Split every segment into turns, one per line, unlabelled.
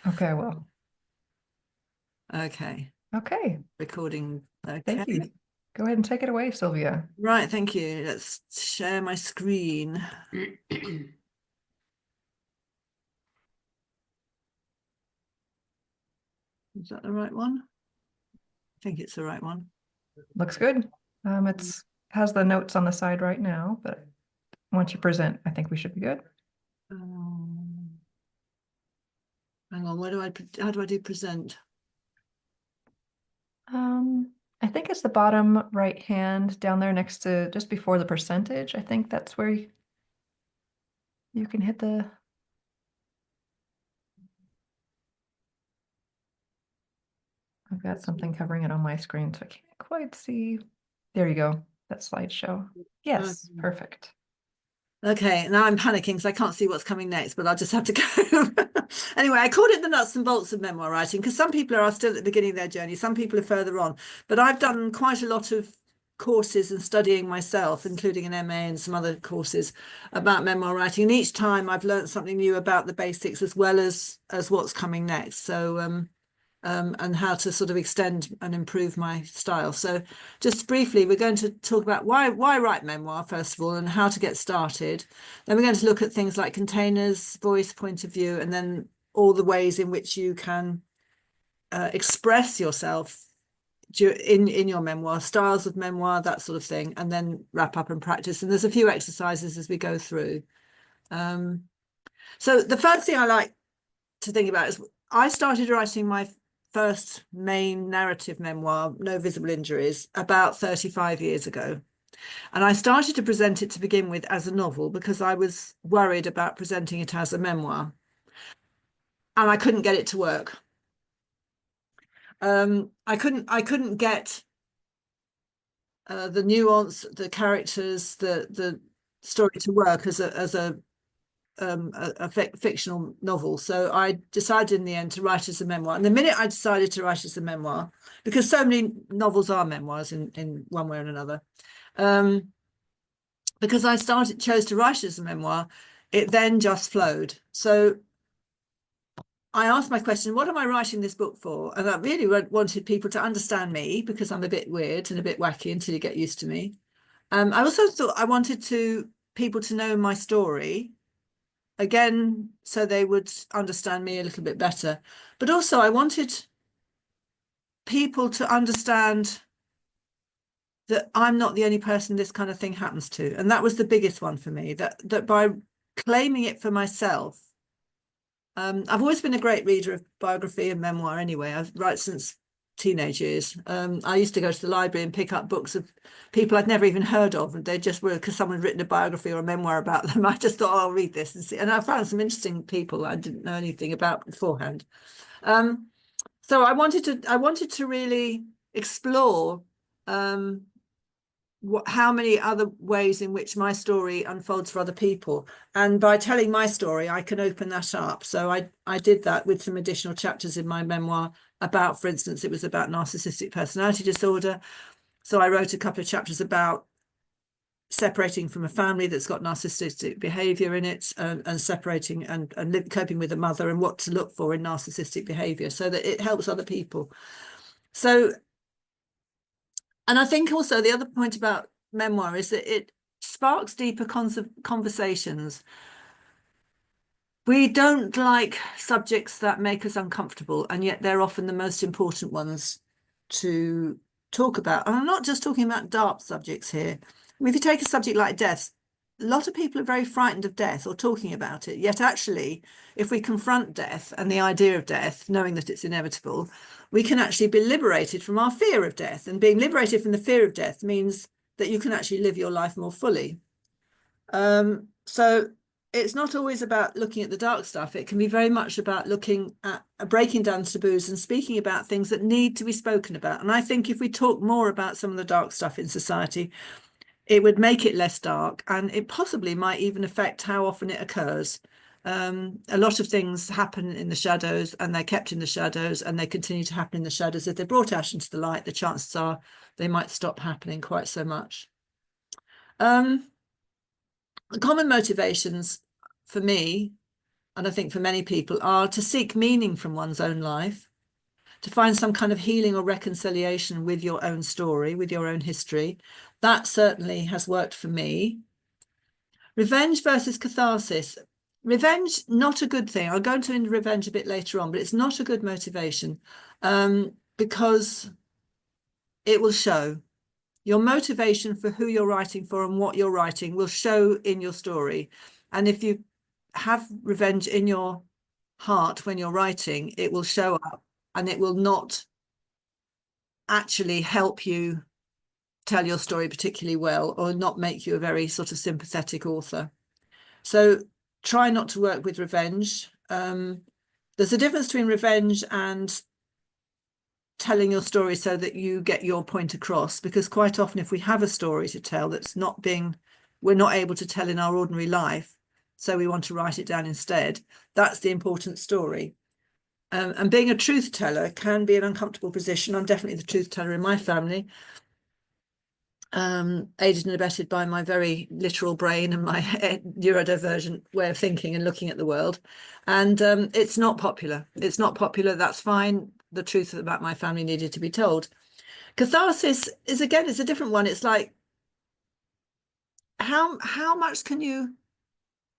Okay, well,
Okay.
okay.
Recording.
Thank you.
Okay.
Go ahead and take it away, Sylvia.
Right, thank you. Let's share my screen. Is that the right one? I think it's the right one.
Looks good. It's has the notes on the side right now, but once you present, I think we should be good.
Um, Hang on, how do I do present?
I think it's the bottom right hand down there next to just before the percentage. I think that's where you can hit the. I've got something covering it on my screen, so I can't quite see. There you go. That slideshow. Yes, perfect.
Okay, now I'm panicking because I can't see what's coming next, but I'll just have to go. Anyway, I called it the nuts and bolts of memoir writing because some people are still at the beginning of their journey, some people are further on. But I've done quite a lot of courses and studying myself, including an MA and some other courses about memoir writing. And each time I've learned something new about the basics as well as what's coming next. So and how to sort of extend and improve my style. So just briefly, we're going to talk about why write memoir, first of all, and how to get started. Then we're going to look at things like containers, voice, point of view, and then all the ways in which you can express yourself in your memoir, styles of memoir, that sort of thing, and then wrap up and practice. And there's a few exercises as we go through. So the first thing I like to think about is I started writing my first main narrative memoir, No Visible Injuries, about 35 years ago. And I started to present it to begin with as a novel because I was worried about presenting it as a memoir. And I couldn't get it to work. I couldn't get the nuance, the characters, the story to work as a fictional novel. So I decided in the end to write as a memoir. And the minute I decided to write as a memoir, because so many novels are memoirs in one way or another, because I chose to write as a memoir, it then just flowed. So I asked my question, what am I writing this book for? And I really wanted people to understand me because I'm a bit weird and a bit wacky until you get used to me. I also thought I wanted people to know my story again, so they would understand me a little bit better. But also I wanted people to understand that I'm not the only person this kind of thing happens to. And that was the biggest one for me, that by claiming it for myself, I've always been a great reader of biography and memoir anyway. I've written since teenage years. I used to go to the library and pick up books of people I'd never even heard of, and they just were because someone had written a biography or a memoir about them. I just thought, oh, I'll read this and see. And I found some interesting people I didn't know anything about beforehand. So I wanted to really explore how many other ways in which my story unfolds for other people. And by telling my story, I can open that up. So I did that with some additional chapters in my memoir about, for instance, it was about narcissistic personality disorder. So I wrote a couple of chapters about separating from a family that's got narcissistic behavior in it, and separating and coping with a mother and what to look for in narcissistic behavior so that it helps other people. So, and I think also the other point about memoir is that it sparks deeper conversations. We don't like subjects that make us uncomfortable, and yet they're often the most important ones to talk about. And I'm not just talking about dark subjects here. I mean, if you take a subject like death, a lot of people are very frightened of death or talking about it. Yet actually, if we confront death and the idea of death, knowing that it's inevitable, we can actually be liberated from our fear of death. And being liberated from the fear of death means that you can actually live your life more fully. So it's not always about looking at the dark stuff. It can be very much about looking at breaking down taboos and speaking about things that need to be spoken about. And I think if we talk more about some of the dark stuff in society, it would make it less dark, and it possibly might even affect how often it occurs. A lot of things happen in the shadows, and they're kept in the shadows, and they continue to happen in the shadows. If they're brought out into the light, the chances are they might stop happening quite so much. The common motivations for me and I think for many people, are to seek meaning from one's own life, to find some kind of healing or reconciliation with your own story, with your own history. That certainly has worked for me. Revenge versus catharsis. Revenge, not a good thing. I'll go into revenge a bit later on, but it's not a good motivation, because it will show. Your motivation for who you're writing for and what you're writing will show in your story. And if you have revenge in your heart when you're writing, it will show up, and it will not actually help you tell your story particularly well, or not make you a very sort of sympathetic author. So try not to work with revenge. There's a difference between revenge and telling your story so that you get your point across, because quite often if we have a story to tell that's not being, we're not able to tell in our ordinary life, so we want to write it down instead, that's the important story. And being a truth teller can be an uncomfortable position. I'm definitely the truth teller in my family, aided and abetted by my very literal brain and my neurodivergent way of thinking and looking at the world. And it's not popular. It's not popular. That's fine. The truth about my family needed to be told. Catharsis is, again, it's a different one. It's like, how much can you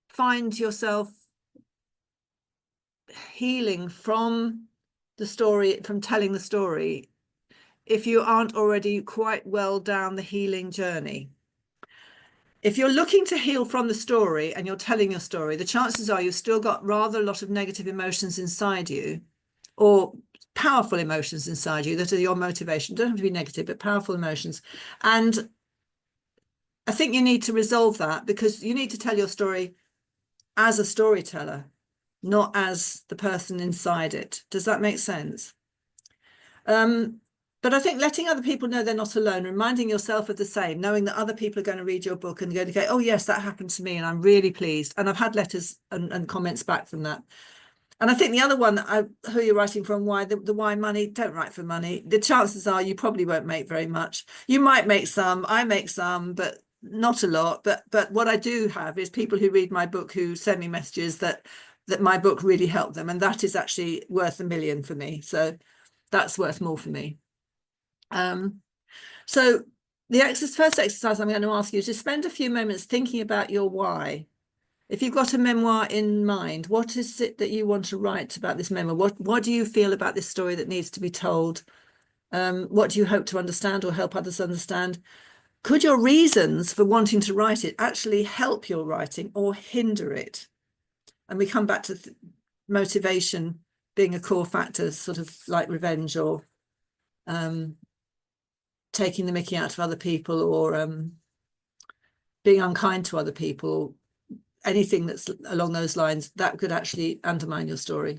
find yourself healing from the story, from telling the story, if you aren't already quite well down the healing journey? If you're looking to heal from the story and you're telling your story, the chances are you've still got rather a lot of negative emotions inside you, or powerful emotions inside you that are your motivation. Don't have to be negative, but powerful emotions. And I think you need to resolve that, because you need to tell your story as a storyteller, not as the person inside it. Does that make sense? But I think letting other people know they're not alone, reminding yourself of the same, knowing that other people are going to read your book and going to go, oh, yes, that happened to me, and I'm really pleased. And I've had letters and comments back from that. And I think the other one, who you're writing from, why the why money, don't write for money. The chances are you probably won't make very much. You might make some, I make some, but not a lot. But what I do have is people who read my book who send me messages that my book really helped them. And that is actually worth $1 million for me. So that's worth more for me. So the first exercise I'm going to ask you is to spend a few moments thinking about your why. If you've got a memoir in mind, what is it that you want to write about this memoir? What do you feel about this story that needs to be told? What do you hope to understand or help others understand? Could your reasons for wanting to write it actually help your writing or hinder it? And we come back to motivation being a core factor, sort of like revenge, or taking the mickey out of other people, or being unkind to other people. Anything that's along those lines, that could actually undermine your story.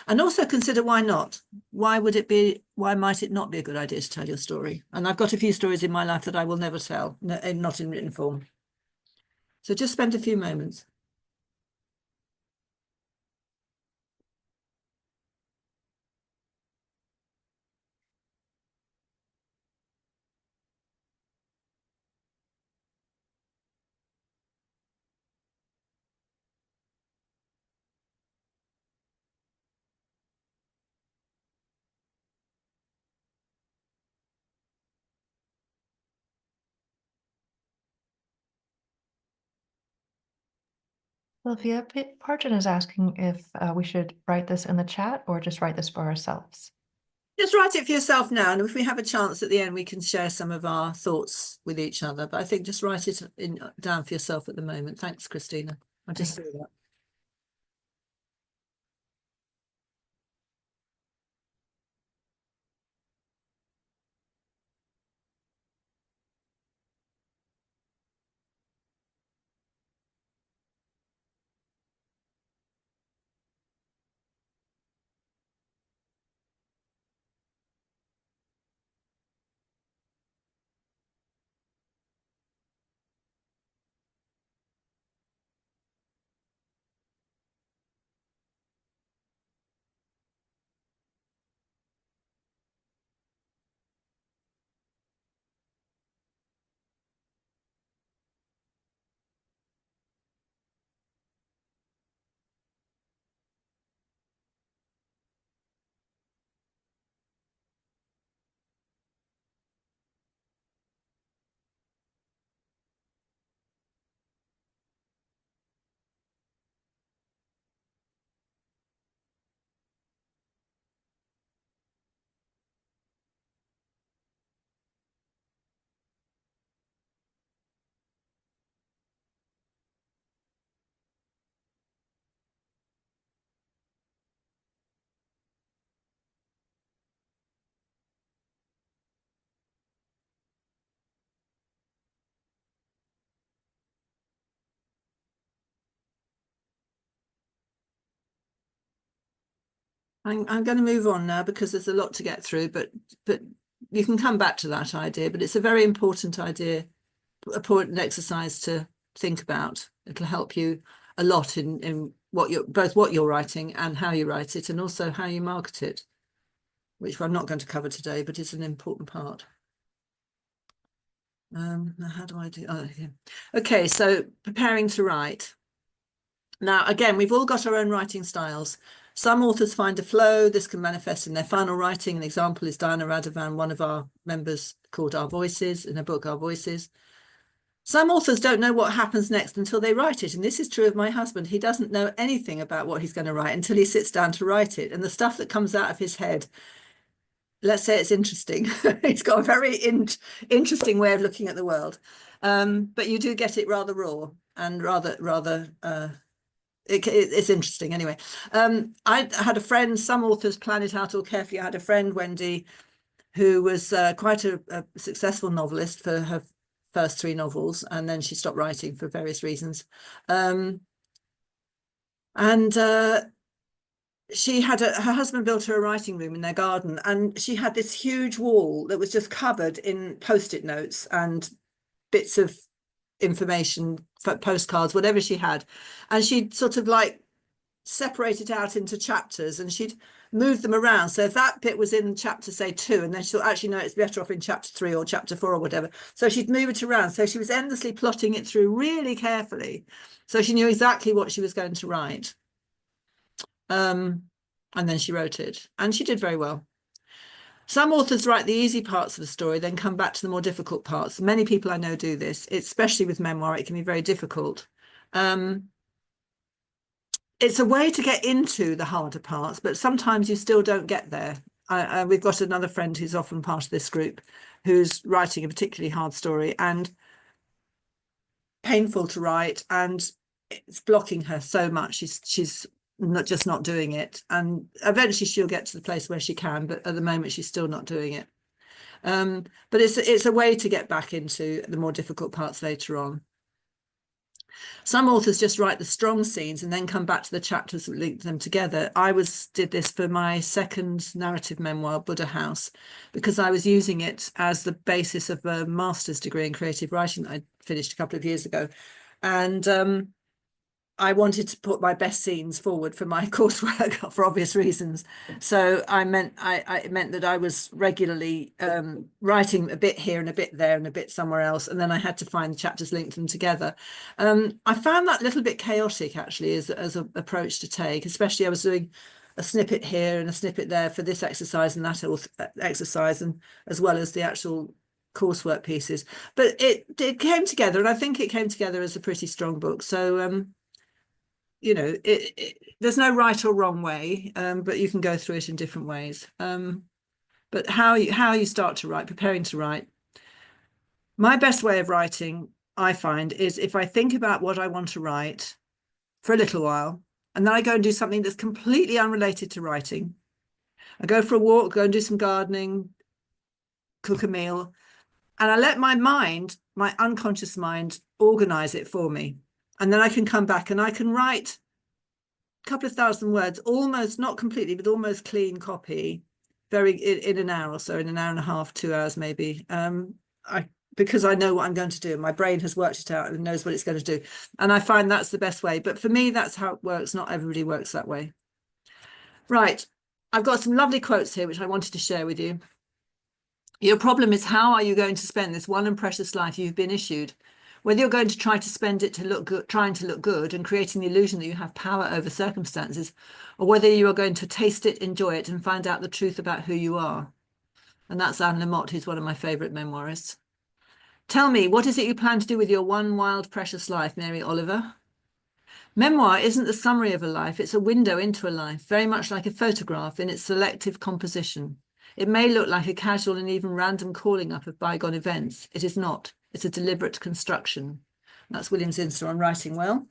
And also consider, why not? Why might it not be a good idea to tell your story? And I've got a few stories in my life that I will never tell, not in written form. So just spend a few moments.
Sylvia, Parton is asking if we should write this in the chat or just write this for ourselves.
Just write it for yourself now, and if we have a chance at the end, we can share some of our thoughts with each other. But I think just write it down for yourself at the moment. Thanks, Christina. I just saw that. I'm going to move on now because there's a lot to get through, but you can come back to that idea, but it's a very important idea, important exercise to think about. It'll help you a lot in both what you're writing and how you write it, and also how you market it, which I'm not going to cover today, but it's an important part. Now how do I do? Oh, yeah. Okay, so preparing to write. Now, again, we've all got our own writing styles. Some authors find a flow. This can manifest in their final writing. An example is Diana Radovan, one of our members, called Our Voices, in her book, Our Voices. Some authors don't know what happens next until they write it. And this is true of my husband. He doesn't know anything about what he's going to write until he sits down to write it. And the stuff that comes out of his head, let's say it's interesting. He's got a very interesting way of looking at the world. But you do get it rather raw and it's interesting anyway. I had a friend, some authors plan it out all carefully. I had a friend, Wendy, who was quite a successful novelist for her first 3 novels, and then she stopped writing for various reasons. She had her husband built her a writing room in their garden, and she had this huge wall that was just covered in post-it notes and bits of information, postcards, whatever she had. And she'd sort of like separate it out into chapters, and she'd move them around. So if that bit was in chapter, say 2, and then she thought, actually, no, it's better off in chapter 3 or chapter 4 or whatever. So she'd move it around. So she was endlessly plotting it through really carefully. So she knew exactly what she was going to write. And then she wrote it, and she did very well. Some authors write the easy parts of a story, then come back to the more difficult parts. Many people I know do this, especially with memoir. It can be very difficult. It's a way to get into the harder parts, but sometimes you still don't get there. We've got another friend who's often part of this group who's writing a particularly hard story and painful to write, and it's blocking her so much. She's not doing it, and eventually she'll get to the place where she can, but at the moment she's still not doing it. But it's a way to get back into the more difficult parts later on. Some authors just write the strong scenes and then come back to the chapters that link them together. I did this for my second narrative memoir, Buddha House, because I was using it as the basis of a master's degree in creative writing that I finished a couple of years ago. And I wanted to put my best scenes forward for my coursework for obvious reasons. So it meant that I was regularly writing a bit here and a bit there and a bit somewhere else, and then I had to find the chapters, link them together. I found that a little bit chaotic, actually, as an approach to take, especially I was doing a snippet here and a snippet there for this exercise and that exercise, and as well as the actual coursework pieces. But it came together, and I think it came together as a pretty strong book. So you know, there's no right or wrong way, but you can go through it in different ways. But how you start to write, preparing to write. My best way of writing, I find, is if I think about what I want to write for a little while, and then I go and do something that's completely unrelated to writing. I go for a walk, go and do some gardening, cook a meal, and I let my mind, my unconscious mind, organize it for me. And then I can come back and I can write a couple of thousand words, almost, not completely, but almost clean copy, in an hour or so, in an hour and a half, 2 hours maybe. Because I know what I'm going to do. My brain has worked it out and knows what it's going to do. And I find that's the best way. But for me, that's how it works. Not everybody works that way. Right. I've got some lovely quotes here, which I wanted to share with you. Your problem is, how are you going to spend this one and precious life you've been issued? Whether you're going to try to spend it to look good, trying to look good and creating the illusion that you have power over circumstances, or whether you are going to taste it, enjoy it, and find out the truth about who you are. And that's Anne Lamott, who's one of my favourite memoirists. Tell me, what is it you plan to do with your one wild, precious life, Mary Oliver? Memoir isn't the summary of a life, it's a window into a life, very much like a photograph in its selective composition. It may look like a casual and even random calling up of bygone events. It is not. It's a deliberate construction. That's William Zinsser on Writing Well.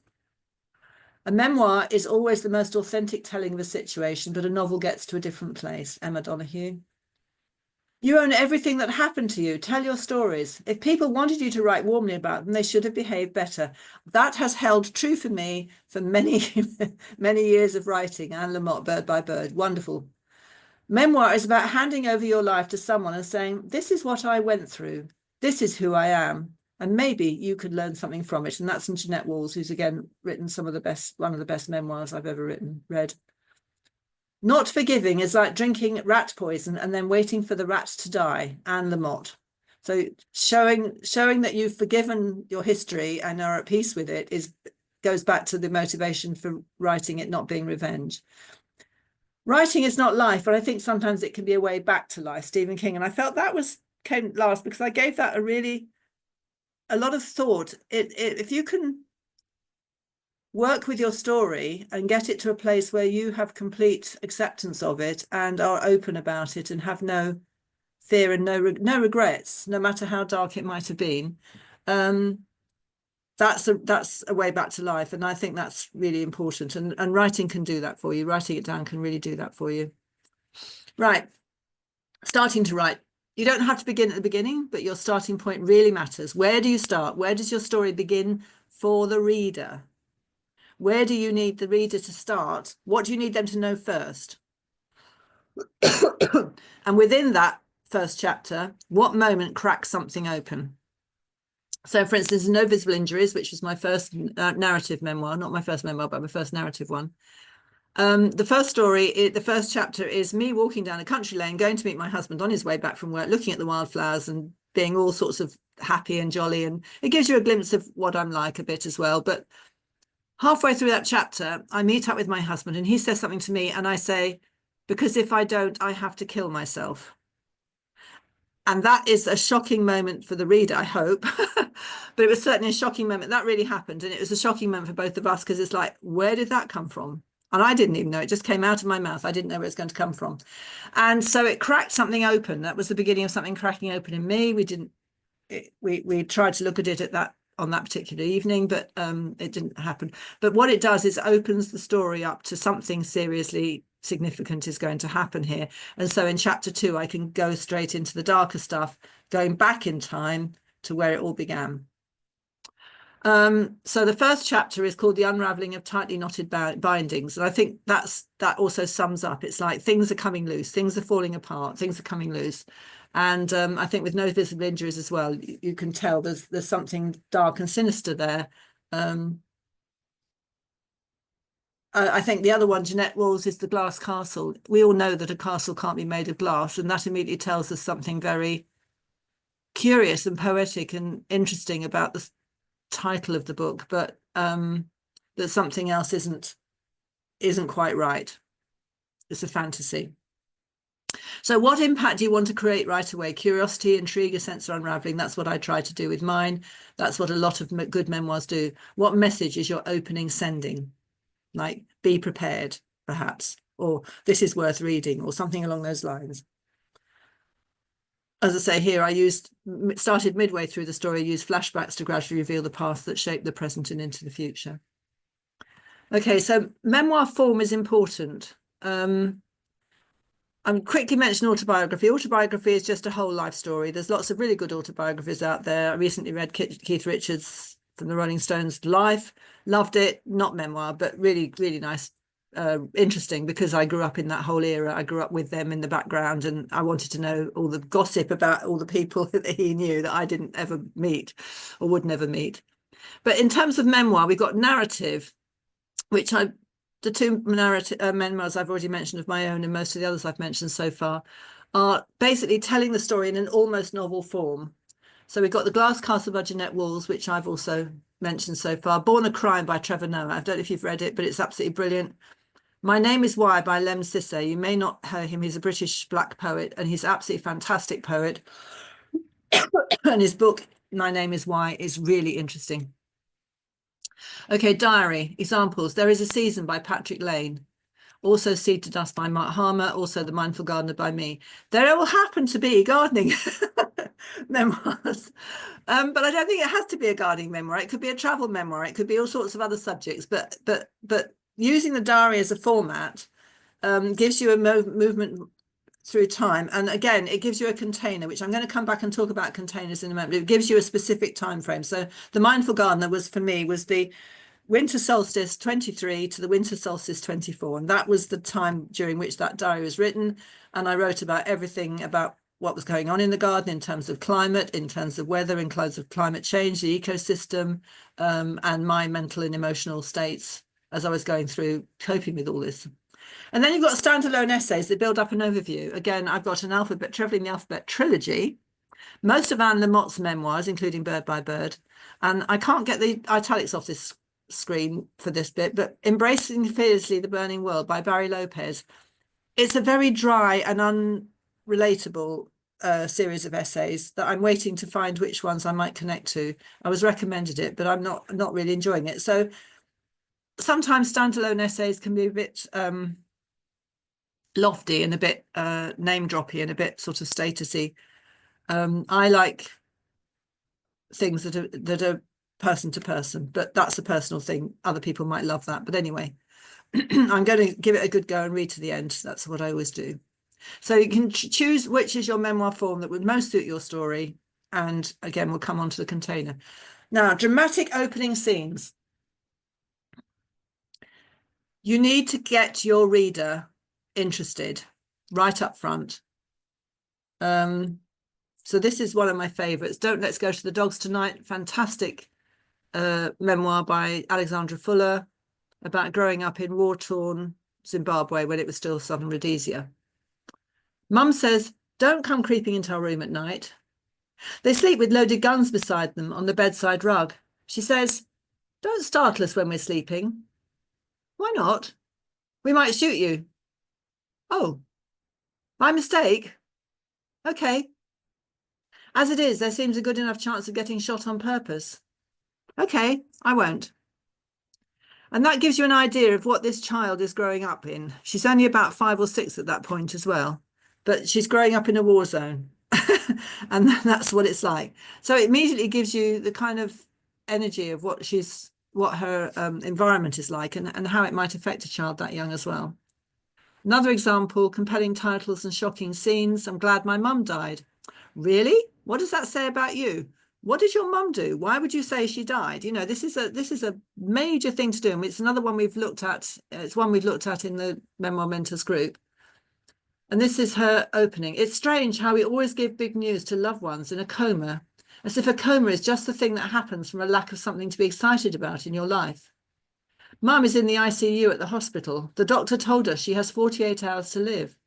A memoir is always the most authentic telling of a situation, but a novel gets to a different place. Emma Donoghue. You own everything that happened to you. Tell your stories. If people wanted you to write warmly about them, they should have behaved better. That has held true for me for many, many years of writing. Anne Lamott, Bird by Bird. Wonderful. Memoir is about handing over your life to someone and saying, this is what I went through. This is who I am. And maybe you could learn something from it. And that's from Jeanette Walls, who's again written one of the best memoirs I've ever read. Not forgiving is like drinking rat poison and then waiting for the rat to die. Anne Lamott. So showing that you've forgiven your history and are at peace with it goes back to the motivation for writing it not being revenge. Writing is not life, but I think sometimes it can be a way back to life. Stephen King. And I felt that came last because I gave that a lot of thought. If you can work with your story and get it to a place where you have complete acceptance of it and are open about it and have no fear and no regrets, no matter how dark it might have been, that's a way back to life. And I think that's really important. And writing can do that for you. Writing it down can really do that for you. Right. Starting to write. You don't have to begin at the beginning, but your starting point really matters. Where do you start? Where does your story begin for the reader? Where do you need the reader to start? What do you need them to know first? And within that first chapter, what moment cracks something open? So, for instance, No Visible Injuries, which was my first narrative memoir, not my first memoir, but my first narrative one. The first chapter is me walking down a country lane, going to meet my husband on his way back from work, looking at the wildflowers and being all sorts of happy and jolly. And it gives you a glimpse of what I'm like a bit as well. But halfway through that chapter, I meet up with my husband and he says something to me and I say, because if I don't, I have to kill myself. And that is a shocking moment for the reader, I hope. But it was certainly a shocking moment. That really happened. And it was a shocking moment for both of us because it's like, where did that come from? And I didn't even know. It just came out of my mouth. I didn't know where it was going to come from. And so it cracked something open. That was the beginning of something cracking open in me. We tried to look at it on that particular evening, but it didn't happen. But what it does is opens the story up to something seriously significant is going to happen here. And so in chapter 2, I can go straight into the darker stuff, going back in time to where it all began. So the first chapter is called The Unraveling of Tightly Knotted Bindings. And I think that also sums up. It's like things are coming loose, things are falling apart, things are coming loose. And I think with No Visible Injuries as well, you can tell there's something dark and sinister there. I think the other one, Jeanette Walls, is The Glass Castle. We all know that a castle can't be made of glass, and that immediately tells us something very curious and poetic and interesting about the title of the book, but that something else isn't quite right. It's a fantasy. So what impact do you want to create right away? Curiosity, intrigue, a sense of unraveling. That's what I try to do with mine. That's what a lot of good memoirs do. What message is your opening sending? Like, be prepared, perhaps, or this is worth reading, or something along those lines. As I say here, I started midway through the story, used flashbacks to gradually reveal the past that shaped the present and into the future. Okay, so memoir form is important. I'm quickly mention autobiography. Autobiography is just a whole life story. There's lots of really good autobiographies out there. I recently read Keith Richards' from the Rolling Stones Life. Loved it. Not memoir, but really, really nice. Interesting because I grew up in that whole era. I grew up with them in the background and I wanted to know all the gossip about all the people that he knew that I didn't ever meet or would never meet. But in terms of memoir, we've got narrative, which the two memoirs I've already mentioned of my own and most of the others I've mentioned so far are basically telling the story in an almost novel form. So we've got The Glass Castle by Jeanette Walls, which I've also mentioned so far. Born a Crime by Trevor Noah. I don't know if you've read it, but it's absolutely brilliant. My Name is Why by Lem Sissay. You may not hear him. He's a British black poet and he's an absolutely fantastic poet. And his book, My Name is Why, is really interesting. Okay, diary, examples. There is a Season by Patrick Lane. Also Seed to Dust by Mark Harmer, also The Mindful Gardener by me. There all happen to be gardening memoirs. But I don't think it has to be a gardening memoir. It could be a travel memoir. It could be all sorts of other subjects. But using the diary as a format gives you a movement through time. And again, it gives you a container, which I'm going to come back and talk about containers in a moment. It gives you a specific time frame. So the Mindful Gardener was, for me, was the winter solstice 23 to the winter solstice 24. And that was the time during which that diary was written. And I wrote about everything about what was going on in the garden in terms of climate, in terms of weather, in terms of climate change, the ecosystem, and my mental and emotional states as I was going through coping with all this. And then you've got standalone essays that build up an overview. Again, I've got an alphabet, Traveling the Alphabet trilogy, most of Anne Lamott's memoirs, including Bird by Bird. And I can't get the italics off this screen for this bit, but Embracing Fearlessly the Burning World by Barry Lopez. It's a very dry and unrelatable series of essays that I'm waiting to find which ones I might connect to. I was recommended it, but I'm not really enjoying it. So sometimes standalone essays can be a bit lofty and a bit name droppy and a bit sort of statusy. I like things that are person to person, but that's a personal thing. Other people might love that. But anyway, I'm going to give it a good go and read to the end. That's what I always do. So you can choose which is your memoir form that would most suit your story. And again, we'll come on to the container. Now, dramatic opening scenes. You need to get your reader interested right up front. So this is one of my favorites. Don't Let's Go to the Dogs Tonight. Fantastic memoir by Alexandra Fuller about growing up in war-torn Zimbabwe when it was still Southern Rhodesia. Mum says, don't come creeping into our room at night. They sleep with loaded guns beside them on the bedside rug. She says, don't startle us when we're sleeping. Why not? We might shoot you. Oh, by mistake? Okay. As it is, there seems a good enough chance of getting shot on purpose. Okay, I won't. And that gives you an idea of what this child is growing up in. She's only about 5 or 6 at that point as well, but she's growing up in a war zone. And that's what it's like. So it immediately gives you the kind of energy of what her environment is like and how it might affect a child that young as well. Another example, compelling titles and shocking scenes. I'm glad my mum died. Really? What does that say about you? What did your mum do? Why would you say she died? You know, this is a major thing to do. And it's another one we've looked at. It's one we've looked at in the Memoir Mentors group. And this is her opening. It's strange how we always give big news to loved ones in a coma, as if a coma is just the thing that happens from a lack of something to be excited about in your life. Mum is in the ICU at the hospital. The doctor told us she has 48 hours to live.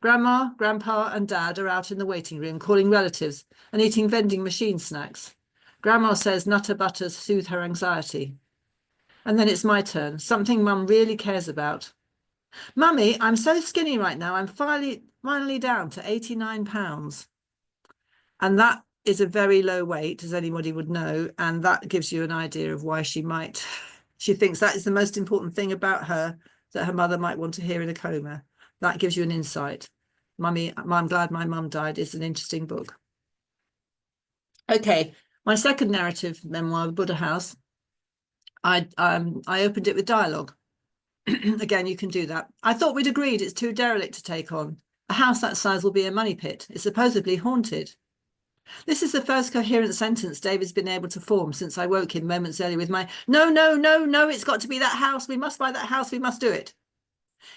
Grandma, Grandpa and Dad are out in the waiting room calling relatives and eating vending machine snacks. Grandma says Nutter Butters soothe her anxiety. And then it's my turn, something Mum really cares about. Mummy, I'm so skinny right now. I'm finally down to 89 pounds. And that is a very low weight, as anybody would know. And that gives you an idea of why she thinks that is the most important thing about her that her mother might want to hear in a coma. That gives you an insight. Mummy, I'm glad my mum died is an interesting book. Okay, my second narrative memoir, The Buddha House, I opened it with dialogue. Again, you can do that. I thought we'd agreed it's too derelict to take on. A house that size will be a money pit. It's supposedly haunted. This is the first coherent sentence David's been able to form since I woke him moments earlier with my, no, no, no, no, it's got to be that house. We must buy that house. We must do it.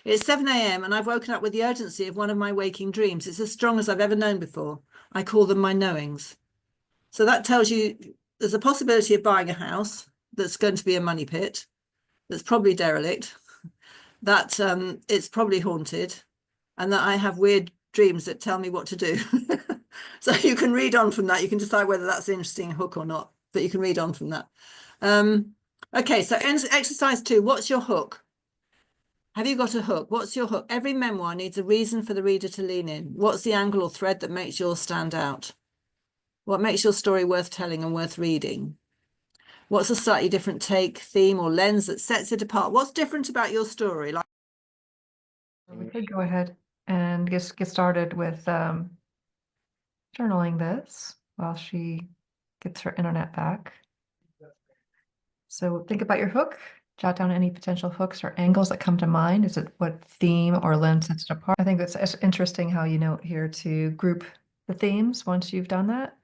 It's 7 a.m. and I've woken up with the urgency of one of my waking dreams. It's as strong as I've ever known before. I call them my knowings. So that tells you there's a possibility of buying a house that's going to be a money pit, that's probably derelict, that it's probably haunted, and that I have weird dreams that tell me what to do. So you can read on from that. You can decide whether that's an interesting hook or not, but you can read on from that. Okay, so exercise 2, what's your hook? Have you got a hook? What's your hook? Every memoir needs a reason for the reader to lean in. What's the angle or thread that makes yours stand out? What makes your story worth telling and worth reading? What's a slightly different take, theme, or lens that sets it apart? What's different about your story? Like,
We could go ahead and get started with journaling this while she gets her internet back. So think about your hook, jot down any potential hooks or angles that come to mind? Is it what theme or lens sets it apart? I think it's interesting how you note here to group the themes once you've done that.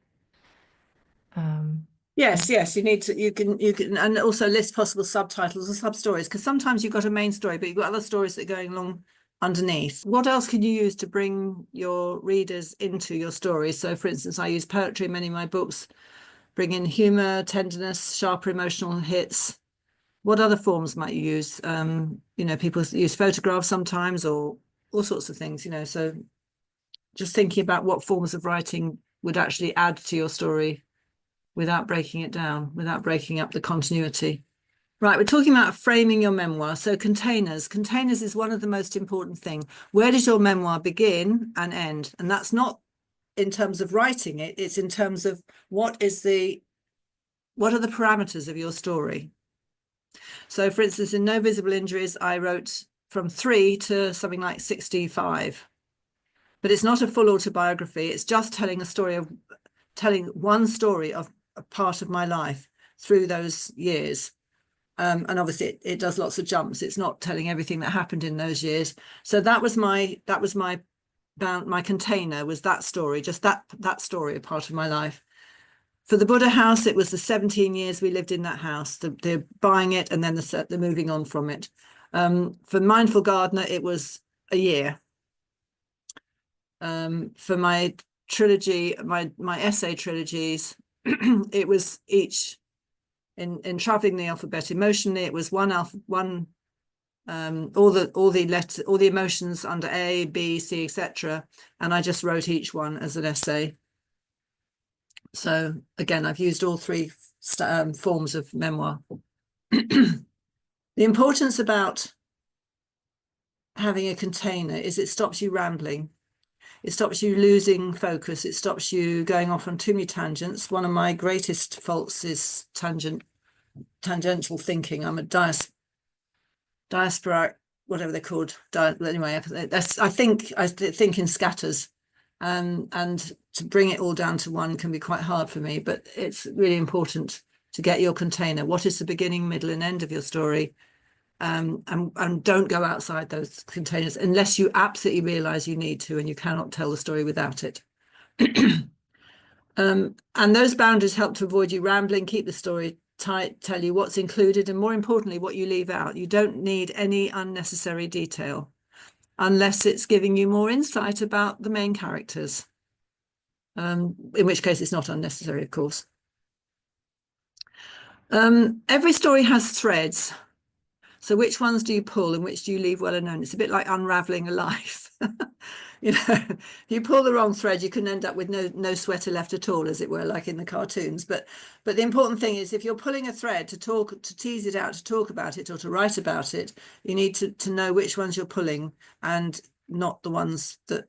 Yes, yes, you need to, you can, and also list possible subtitles or sub-stories, because sometimes you've got a main story, but you've got other stories that are going along underneath. What else can you use to bring your readers into your story? So, for instance, I use poetry in many of my books, bring in humor, tenderness, sharper emotional hits. What other forms might you use? You know, people use photographs sometimes, or all sorts of things, you know, so just thinking about what forms of writing would actually add to your story without breaking it down, without breaking up the continuity. Right, we're talking about framing your memoir. So containers. Containers is one of the most important thing. Where does your memoir begin and end? And that's not in terms of writing it, it's in terms of what are the parameters of your story. So for instance, in No Visible Injuries, I wrote from 3 to something like 65. But it's not a full autobiography. It's just telling one story of a part of my life through those years. And obviously it does lots of jumps. It's not telling everything that happened in those years. So that was my container, was that story, just that story, a part of my life. For the Buddha house, it was the 17 years we lived in that house, the buying it and then the moving on from it. For Mindful Gardener, it was a year. For my trilogy, my essay trilogies, it was each in Traveling the Alphabet Emotionally, it was all the emotions under A, B, C, etc. And I just wrote each one as an essay. So again, I've used all three forms of memoir. The importance about having a container is it stops you rambling. It stops you losing focus. It stops you going off on too many tangents. One of my greatest faults is tangential thinking. I'm a diasporic, whatever they're called. Anyway, I think in scatters, and to bring it all down to one can be quite hard for me. But it's really important to get your container. What is the beginning, middle, and end of your story? And don't go outside those containers unless you absolutely realize you need to, and you cannot tell the story without it. And those boundaries help to avoid you rambling, keep the story tight, tell you what's included, and more importantly, what you leave out. You don't need any unnecessary detail unless it's giving you more insight about the main characters, in which case it's not unnecessary, of course. Every story has threads. So which ones do you pull and which do you leave well unknown? It's a bit like unraveling a life. You know, if you pull the wrong thread, you can end up with no sweater left at all, as it were, like in the cartoons. But the important thing is, if you're pulling a thread to tease it out, to talk about it or to write about it, you need to know which ones you're pulling and not the ones that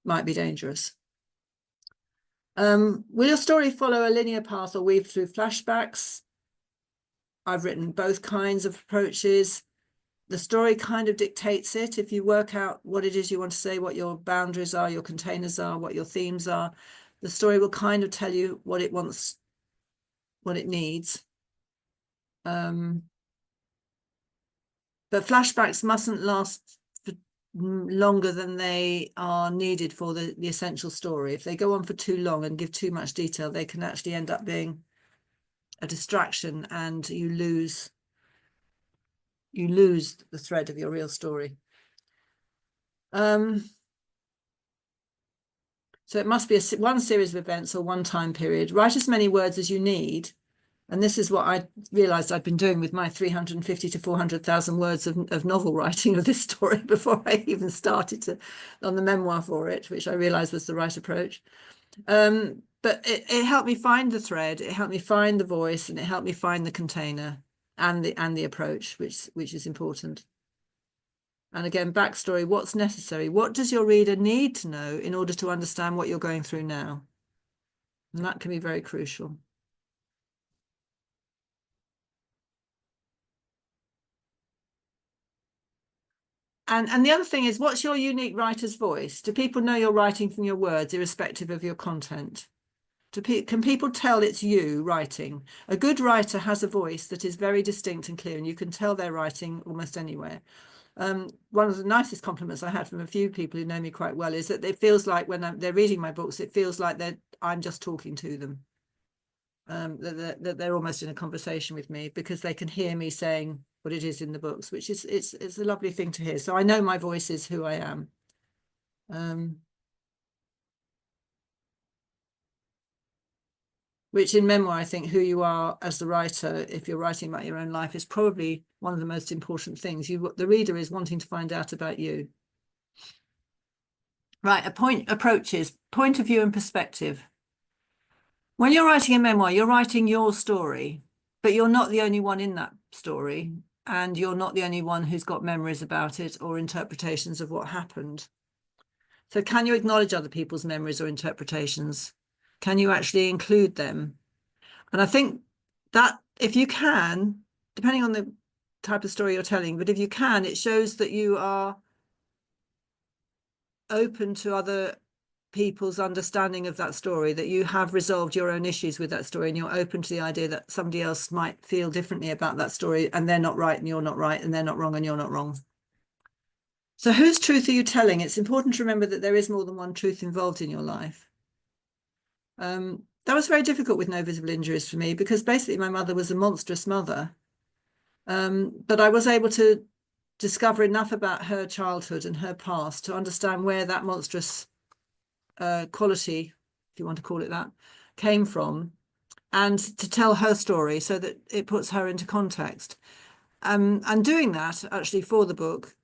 might be dangerous. Will your story follow a linear path or weave through flashbacks? I've written both kinds of approaches. The story kind of dictates it. If you work out what it is you want to say, what your boundaries are, your containers are, what your themes are, the story will kind of tell you what it wants, what it needs. But flashbacks mustn't last for longer than they are needed for the essential story. If they go on for too long and give too much detail, they can actually end up being a distraction, and you lose the thread of your real story. So it must be one series of events or one time period. Write as many words as you need. And this is what I realized I'd been doing with my 350 to 400,000 words of novel writing of this story before I even started on the memoir for it, which I realized was the right approach. But it helped me find the thread, it helped me find the voice, and it helped me find the container and the approach, which is important. And again, backstory, what's necessary? What does your reader need to know in order to understand what you're going through now? And that can be very crucial. And the other thing is, what's your unique writer's voice? Do people know you're writing from your words, irrespective of your content? Can people tell it's you writing? A good writer has a voice that is very distinct and clear, and you can tell they're writing almost anywhere. One of the nicest compliments I had from a few people who know me quite well is that it feels like when they're reading my books, it feels like I'm just talking to them. That they're almost in a conversation with me because they can hear me saying what it is in the books, which is it's a lovely thing to hear. So I know my voice is who I am. Which in memoir, I think who you are as the writer, if you're writing about your own life, is probably one of the most important things. The reader is wanting to find out about you. Right, approaches, point of view and perspective. When you're writing a memoir, you're writing your story, but you're not the only one in that story, and you're not the only one who's got memories about it or interpretations of what happened. So can you acknowledge other people's memories or interpretations? Can you actually include them? And I think that if you can, depending on the type of story you're telling, but if you can, it shows that you are open to other people's understanding of that story, that you have resolved your own issues with that story, and you're open to the idea that somebody else might feel differently about that story, and they're not right and you're not right, and they're not wrong and you're not wrong. So whose truth are you telling? It's important to remember that there is more than one truth involved in your life. That was very difficult with no visible injuries for me, because basically my mother was a monstrous mother. But I was able to discover enough about her childhood and her past to understand where that monstrous quality, if you want to call it that, came from, and to tell her story so that it puts her into context. And doing that actually for the book,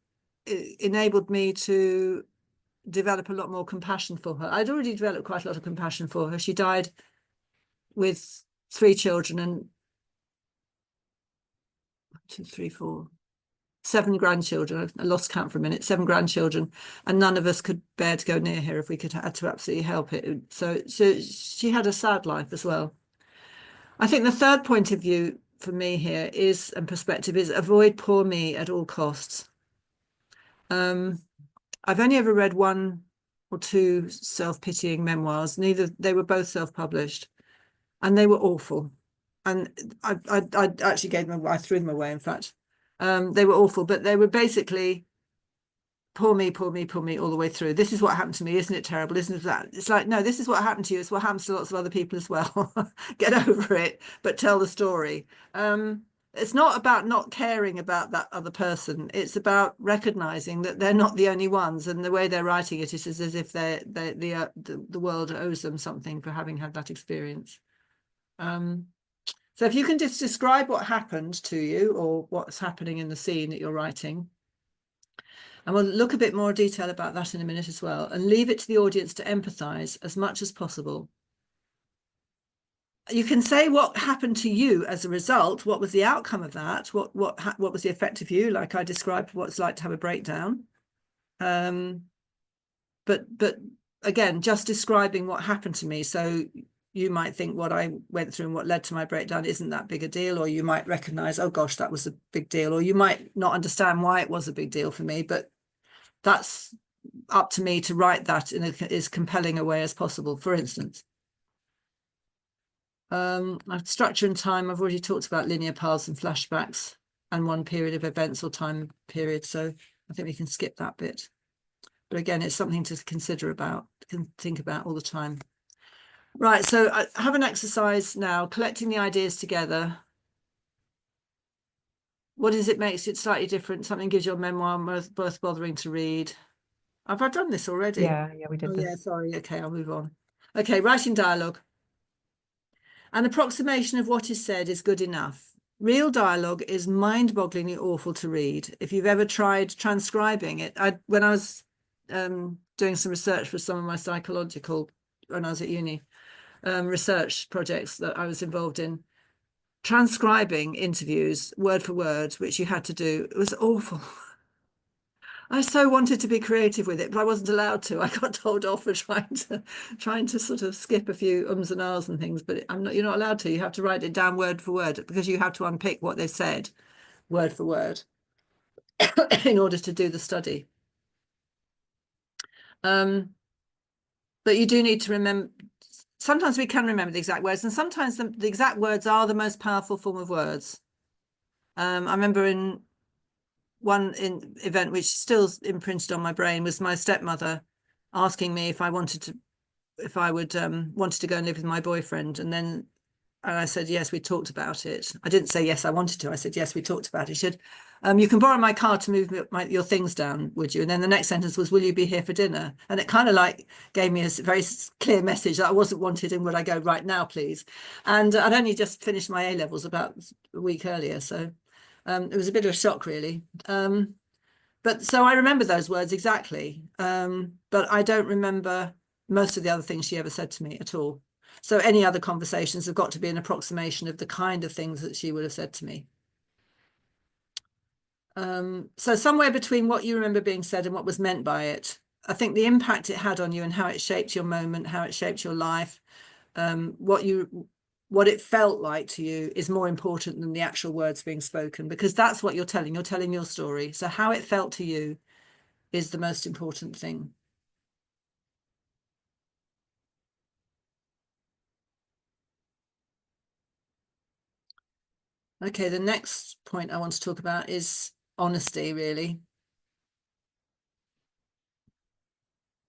it enabled me to develop a lot more compassion for her. I'd already developed quite a lot of compassion for her. She died with 3 children and 7 grandchildren. I lost count for a minute. 7 grandchildren, and none of us could bear to go near her if we had to absolutely help it. So she had a sad life as well. I think the third point of view for me here is, and perspective is, avoid poor me at all costs. I've only ever read 1 or 2 self-pitying memoirs. They were both self-published, and they were awful. And I actually gave them, I threw them away, in fact. They were awful, but they were basically poor me all the way through. This is what happened to me. Isn't it terrible? Isn't it that? It's like, no, this is what happened to you. It's what happens to lots of other people as well. Get over it, but tell the story. It's not about not caring about that other person. It's about recognizing that they're not the only ones, and the way they're writing it is as if the world owes them something for having had that experience. So if you can just describe what happened to you or what's happening in the scene that you're writing, and we'll look a bit more detail about that in a minute as well, and leave it to the audience to empathize as much as possible. You can say what happened to you as a result. What was the outcome of that? What was the effect of you? Like I described what it's like to have a breakdown. But again, just describing what happened to me. So you might think what I went through and what led to my breakdown isn't that big a deal, or you might recognize, oh gosh, that was a big deal, or you might not understand why it was a big deal for me, but that's up to me to write that in as compelling a way as possible. For instance, structure and time, I've already talked about linear paths and flashbacks and one period of events or time period, so I think we can skip that bit. But again, it's something to consider about, think about all the time. Right, so I have an exercise now, collecting the ideas together. What is it makes it slightly different? Something gives your memoir worth bothering to read. Have I done this already?
Yeah, we did this.
Yeah, sorry. Okay, I'll move on. Okay, writing dialogue. An approximation of what is said is good enough. Real dialogue is mind-bogglingly awful to read. If you've ever tried transcribing it, when I was doing some research for some of my psychological, when I was at uni, research projects that I was involved in, transcribing interviews word for word, which you had to do, it was awful. I so wanted to be creative with it, but I wasn't allowed to. I got told off for trying to sort of skip a few ums and ahs and things, but you're not allowed to. You have to write it down word for word, because you have to unpick what they said word for word in order to do the study. But you do need to remember, sometimes we can remember the exact words, and sometimes the exact words are the most powerful form of words. I remember in one event which still imprinted on my brain was my stepmother asking me if I would wanted to go and live with my boyfriend, and I said yes, we talked about it. I didn't say yes, I wanted to. I said yes, we talked about it. She said, you can borrow my car to move your things down, would you? And then the next sentence was, will you be here for dinner? And it kind of like gave me a very clear message that I wasn't wanted, and would I go right now, please? And I'd only just finished my A levels about a week earlier, so it was a bit of a shock, really. But so I remember those words exactly, but I don't remember most of the other things she ever said to me at all. So any other conversations have got to be an approximation of the kind of things that she would have said to me. So somewhere between what you remember being said and what was meant by it, I think the impact it had on you and how it shaped your moment, how it shaped your life, what it felt like to you is more important than the actual words being spoken, because that's what you're telling. You're telling your story. So how it felt to you is the most important thing. Okay, the next point I want to talk about is honesty, really.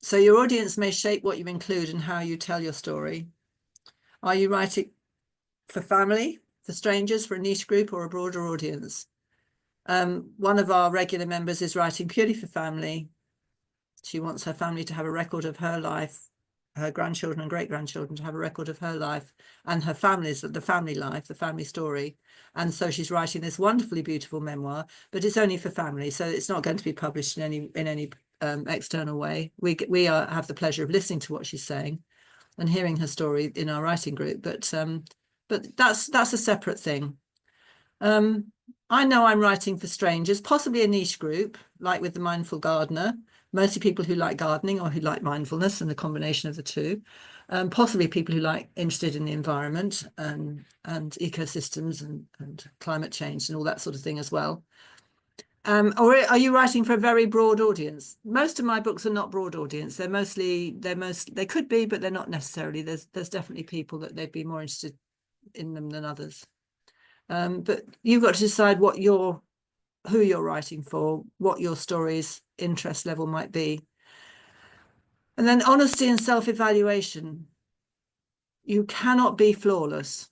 So your audience may shape what you include and how you tell your story. Are you writing for family, for strangers, for a niche group, or a broader audience? One of our regular members is writing purely for family. She wants her family to have a record of her life, her grandchildren and great-grandchildren to have a record of her life and her family's, the family life, the family story. And so she's writing this wonderfully beautiful memoir, but it's only for family, so it's not going to be published in any external way. We have the pleasure of listening to what she's saying and hearing her story in our writing group, but that's a separate thing. I know I'm writing for strangers, possibly a niche group, like with the Mindful Gardener, mostly people who like gardening or who like mindfulness and the combination of the two, possibly people who like interested in the environment and ecosystems and climate change and all that sort of thing as well. Or are you writing for a very broad audience? Most of my books are not broad audience. They could be, but they're not necessarily. There's definitely people that they'd be more interested in them than others. But you've got to decide who you're writing for, what your story's interest level might be. And then honesty and self-evaluation. You cannot be flawless.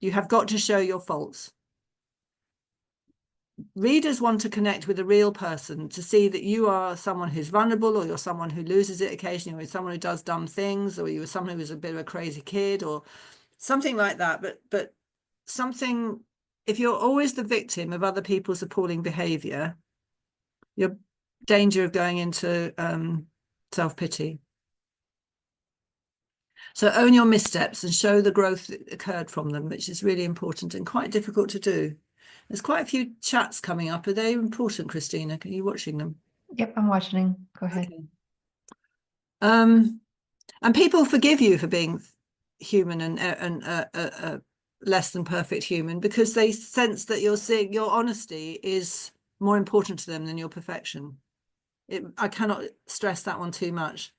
You have got to show your faults. Readers want to connect with a real person, to see that you are someone who's vulnerable, or you're someone who loses it occasionally, or you're someone who does dumb things, or you're someone who's a bit of a crazy kid or something like that. But something, if you're always the victim of other people's appalling behavior, you're in danger of going into self-pity. So own your missteps and show the growth that occurred from them, which is really important and quite difficult to do. There's quite a few chats coming up. Are they important, Christina? Are you watching them?
Yep, I'm watching. Go ahead.
Okay. And people forgive you for being human and less than perfect human, because they sense that you're seeing your honesty is more important to them than your perfection. I cannot stress that one too much.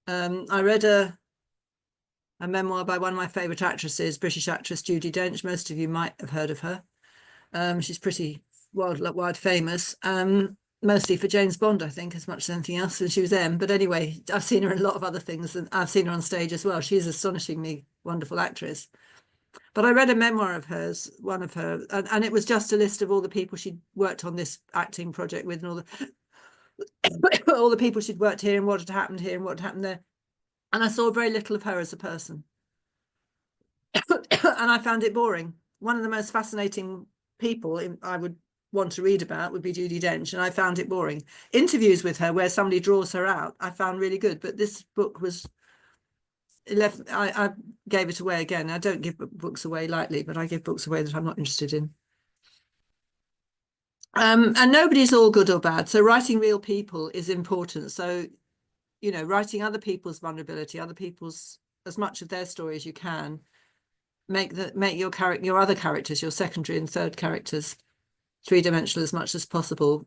I read a memoir by one of my favorite actresses, British actress Judi Dench. Most of you might have heard of her. She's pretty wide famous, mostly for James Bond, I think, as much as anything else, and she was M. But anyway, I've seen her in a lot of other things, and I've seen her on stage as well. She's an astonishingly wonderful actress. But I read a memoir of hers, one of her, and it was just a list of all the people she'd worked on this acting project with, and all the people she'd worked here and what had happened here and what had happened there. And I saw very little of her as a person. And I found it boring. One of the most fascinating people I would want to read about would be Judi Dench, and I found it boring. Interviews with her where somebody draws her out, I found really good, but this book was left. I gave it away again. I don't give books away lightly, but I give books away that I'm not interested in. And nobody's all good or bad, so writing real people is important. So, you know, writing other people's vulnerability, other people's, as much of their story as you can. Make your other characters, your secondary and third characters, three-dimensional as much as possible,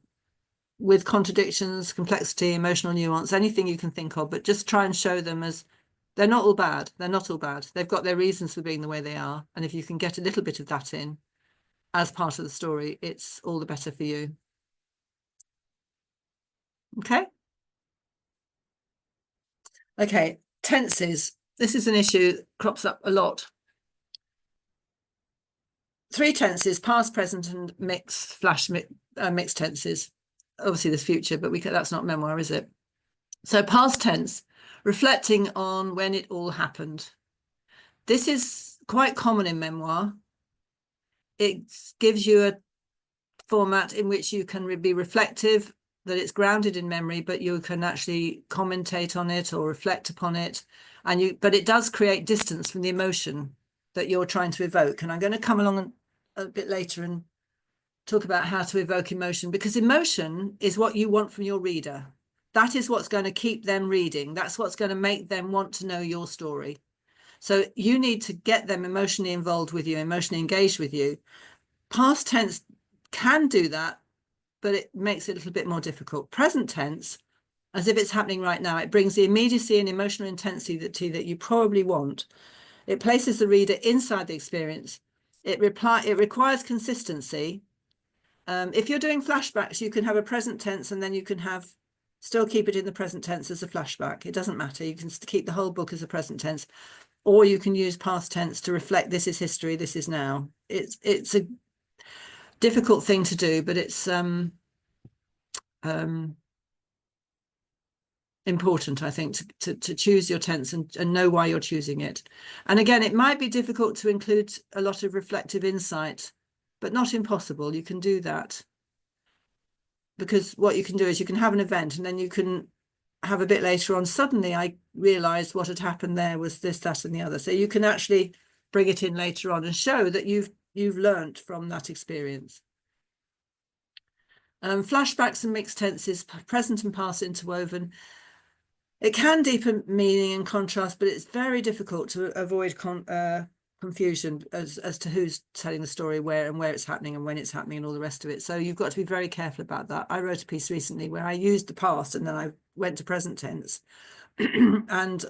with contradictions, complexity, emotional nuance, anything you can think of, but just try and show them as they're not all bad. They're not all bad. They've got their reasons for being the way they are. And if you can get a little bit of that in as part of the story, it's all the better for you. Okay. Okay, tenses. This is an issue that crops up a lot. 3 tenses: past, present, and mixed tenses. Obviously, there's future, but that's not memoir, is it? So past tense, reflecting on when it all happened. This is quite common in memoir. It gives you a format in which you can be reflective, that it's grounded in memory, but you can actually commentate on it or reflect upon it. But it does create distance from the emotion that you're trying to evoke. And I'm going to come along a bit later and talk about how to evoke emotion, because emotion is what you want from your reader. That is what's going to keep them reading. That's what's going to make them want to know your story. So you need to get them emotionally involved with you, emotionally engaged with you. Past tense can do that, but it makes it a little bit more difficult. Present tense, as if it's happening right now, it brings the immediacy and emotional intensity that you probably want. It places the reader inside the experience. It requires consistency. If you're doing flashbacks, you can have a present tense and then you can still keep it in the present tense as a flashback. It doesn't matter. You can keep the whole book as a present tense, or you can use past tense to reflect this is history, this is now. It's a difficult thing to do, but it's important, I think, to choose your tense and know why you're choosing it. And again, it might be difficult to include a lot of reflective insight, but not impossible. You can do that, because what you can do is you can have an event and then you can have a bit later on, suddenly I realized what had happened there was this, that, and the other. So you can actually bring it in later on and show that you've learned from that experience. Flashbacks and mixed tenses, present and past interwoven. It can deepen meaning and contrast, but it's very difficult to avoid confusion as to who's telling the story, where it's happening and when it's happening and all the rest of it. So you've got to be very careful about that. I wrote a piece recently where I used the past and then I went to present tense and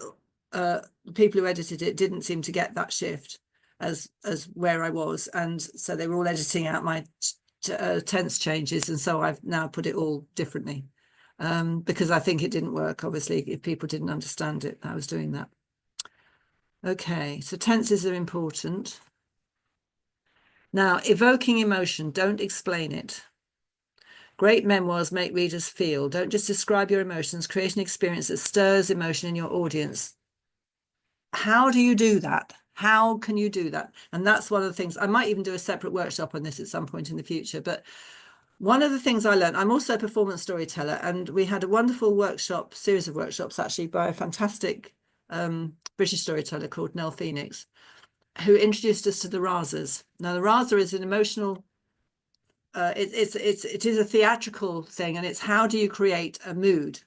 the people who edited it didn't seem to get that shift as where I was, and so they were all editing out my tense changes, and so I've now put it all differently, because I think it didn't work, obviously, if people didn't understand it. I was doing that. Okay, so tenses are important. Now, evoking emotion, don't explain it. Great memoirs make readers feel. Don't just describe your emotions, create an experience that stirs emotion in your audience. How do you do that? How can you do that? And that's one of the things. I might even do a separate workshop on this at some point in the future, but one of the things I learned, I'm also a performance storyteller, and we had a wonderful series of workshops actually by a fantastic British storyteller called Nell Phoenix, who introduced us to the rasas. Now, the rasa is an emotional, it is a theatrical thing, and it's how do you create a mood?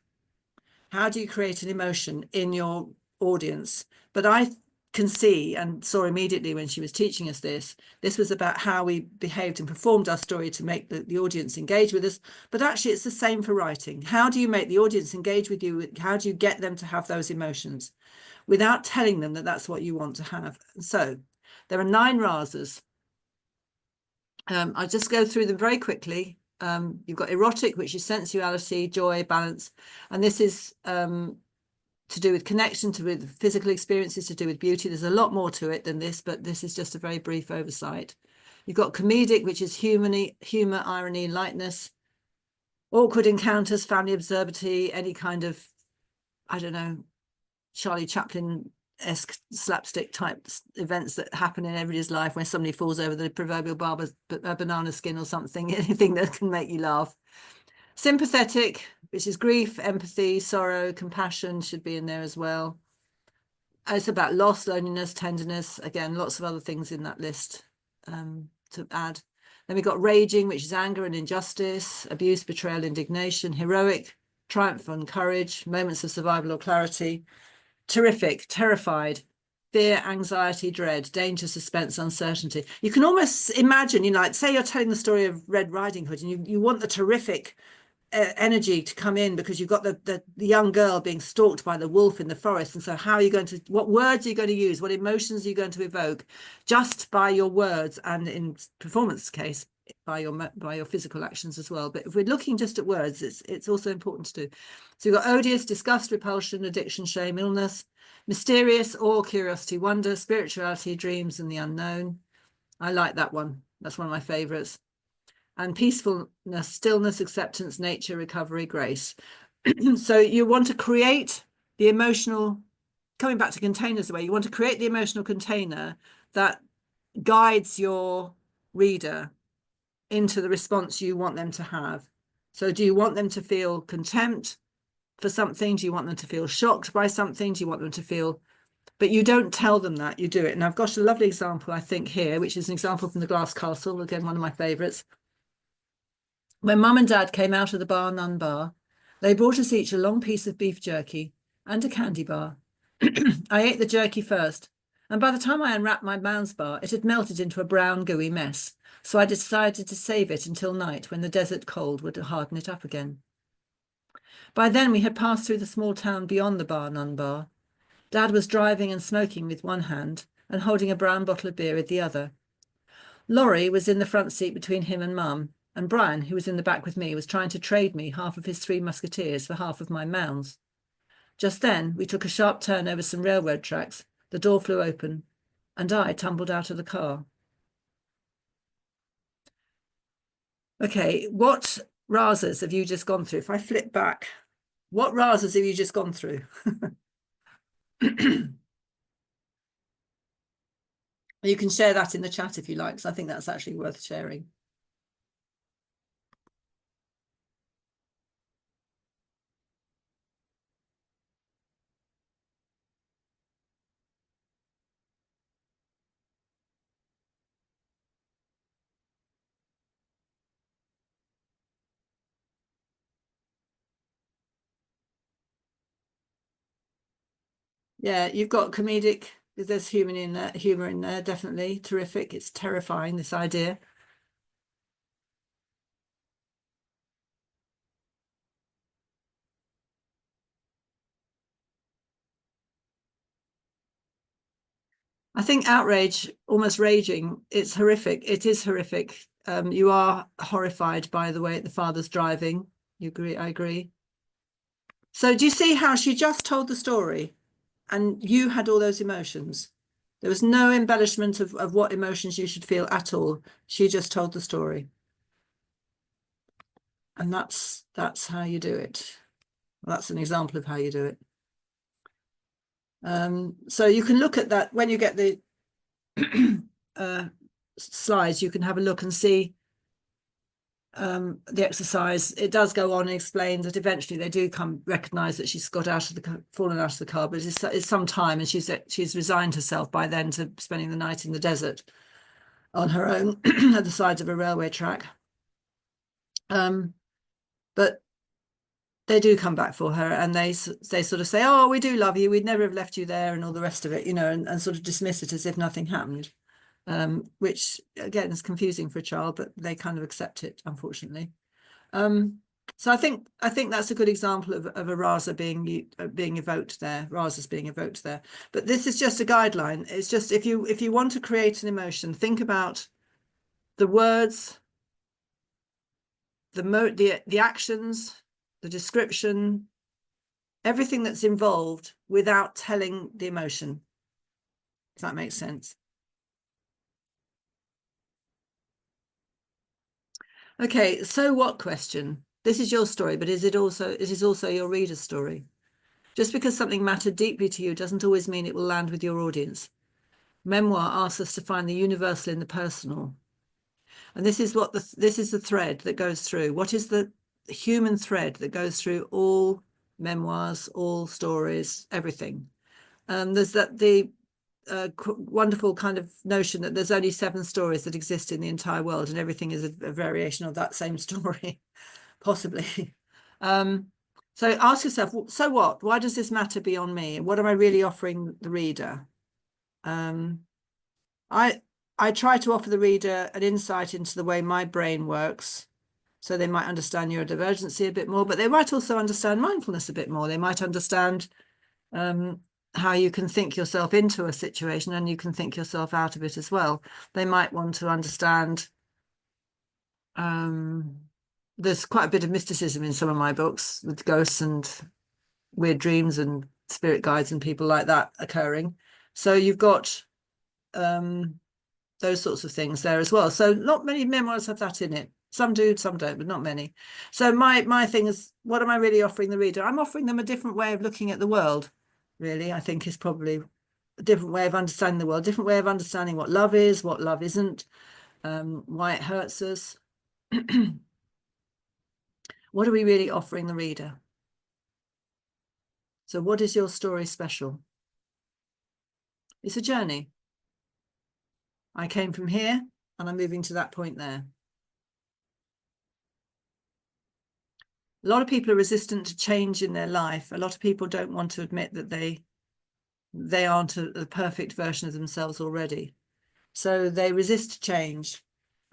How do you create an emotion in your audience? But I can see and saw immediately when she was teaching us this was about how we behaved and performed our story to make the audience engage with us. But actually, it's the same for writing. How do you make the audience engage with you? How do you get them to have those emotions without telling them that that's what you want to have? So there are 9 rasas. I'll just go through them very quickly. You've got erotic, which is sensuality, joy, balance. And this is to do with connection, with physical experiences, to do with beauty. There's a lot more to it than this, but this is just a very brief oversight. You've got comedic, which is humor, irony, lightness. Awkward encounters, family absurdity, any kind of, I don't know, Charlie Chaplin-esque slapstick type events that happen in everybody's life, where somebody falls over the proverbial banana skin or something, anything that can make you laugh. Sympathetic, which is grief, empathy, sorrow, compassion should be in there as well. It's about loss, loneliness, tenderness. Again, lots of other things in that list to add. Then we've got raging, which is anger and injustice, abuse, betrayal, indignation. Heroic, triumph and courage, moments of survival or clarity. Terrific, terrified, fear, anxiety, dread, danger, suspense, uncertainty. You can almost imagine, like, say you're telling the story of Red Riding Hood and you want the terrific energy to come in, because you've got the young girl being stalked by the wolf in the forest. And so how are you going to, what words are you going to use? What emotions are you going to evoke just by your words, and in performance case, by your physical actions as well. But if we're looking just at words, it's also important to do. So you've got odious, disgust, repulsion, addiction, shame, illness, mysterious, awe, curiosity, wonder, spirituality, dreams, and the unknown. I like that one. That's one of my favorites. And peacefulness, stillness, acceptance, nature, recovery, grace. So you want to create the emotional, coming back to containers away, you want to create the emotional container that guides your reader into the response you want them to have. So do you want them to feel contempt for something? Do you want them to feel shocked by something? Do you want them to feel, but you don't tell them that, you do it. And I've got a lovely example, I think, here, which is an example from The Glass Castle, again, one of my favorites. When Mum and Dad came out of the bar none bar, they brought us each a long piece of beef jerky and a candy bar. I ate the jerky first, and by the time I unwrapped my Mounds bar, it had melted into a brown, gooey mess. So I decided to save it until night, when the desert cold would harden it up again. By then we had passed through the small town beyond the bar none bar. Dad was driving and smoking with one hand and holding a brown bottle of beer with the other. Laurie was in the front seat between him and Mum, and Brian, who was in the back with me, was trying to trade me half of his Three Musketeers for half of my Mounds. Just then, we took a sharp turn over some railroad tracks, the door flew open, and I tumbled out of the car. Okay, what rasas have you just gone through? If I flip back, what rasas have you just gone through? You can share that in the chat if you like, because I think that's actually worth sharing. Yeah, you've got comedic, there's humor in there, definitely. Terrific. It's terrifying, this idea. I think outrage, almost raging, it's horrific. It is horrific. You are horrified by the way the father's driving. You agree? I agree. So do you see how she just told the story and you had all those emotions? There was no embellishment of what emotions you should feel at all. She just told the story. And that's how you do it. That's an example of how you do it. So you can look at that when you get the slides, you can have a look and see the exercise. It does go on and explain that eventually they do recognize that she's got fallen out of the car, but it's some time, and she's resigned herself by then to spending the night in the desert on her own at the sides of a railway track. But they do come back for her, and they sort of say, oh, we do love you, we'd never have left you there, and all the rest of it, you know, and sort of dismiss it as if nothing happened, which again is confusing for a child, but they kind of accept it, unfortunately. So I think that's a good example of a rasa being evoked there, rasas being evoked there. But this is just a guideline. It's just if you want to create an emotion, think about the words, the actions, the description, everything that's involved without telling the emotion. Does that make sense? Okay, so what question? This is your story, but it is also your reader's story. Just because something mattered deeply to you doesn't always mean it will land with your audience. Memoir asks us to find the universal in the personal. And this is the thread that goes through. What is the human thread that goes through all memoirs, all stories, everything? There's the wonderful kind of notion that there's only 7 stories that exist in the entire world, and everything is a variation of that same story, possibly. So ask yourself, so what? Why does this matter beyond me? What am I really offering the reader? I try to offer the reader an insight into the way my brain works, So they might understand neurodivergency a bit more, but they might also understand mindfulness a bit more. They might understand how you can think yourself into a situation and you can think yourself out of it as well. They might want to understand, there's quite a bit of mysticism in some of my books with ghosts and weird dreams and spirit guides and people like that occurring. So you've got those sorts of things there as well. So not many memoirs have that in it. Some do, some don't, but not many. So my thing is, what am I really offering the reader? I'm offering them a different way of looking at the world, really. I think is probably a different way of understanding the world, different way of understanding what love is, what love isn't, why it hurts us. What are we really offering the reader? So what is your story special? It's a journey. I came from here and I'm moving to that point there. A lot of people are resistant to change in their life. A lot of people don't want to admit that they aren't a perfect version of themselves already. So they resist change.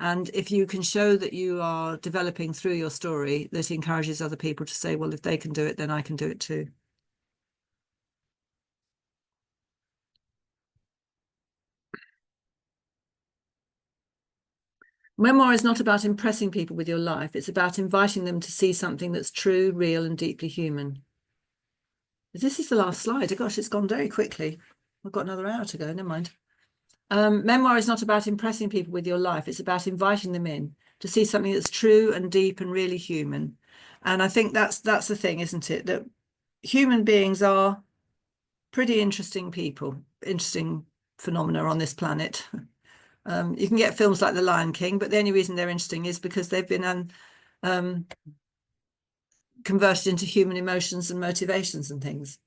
And if you can show that you are developing through your story, that encourages other people to say, well, if they can do it, then I can do it too. Memoir is not about impressing people with your life. It's about inviting them to see something that's true, real, and deeply human. This is the last slide. Gosh, it's gone very quickly. I've got another hour to go. Never mind. Memoir is not about impressing people with your life. It's about inviting them in to see something that's true and deep and really human. And I think that's the thing, isn't it? That human beings are pretty interesting people, interesting phenomena on this planet. You can get films like The Lion King, but the only reason they're interesting is because they've been converted into human emotions and motivations and things.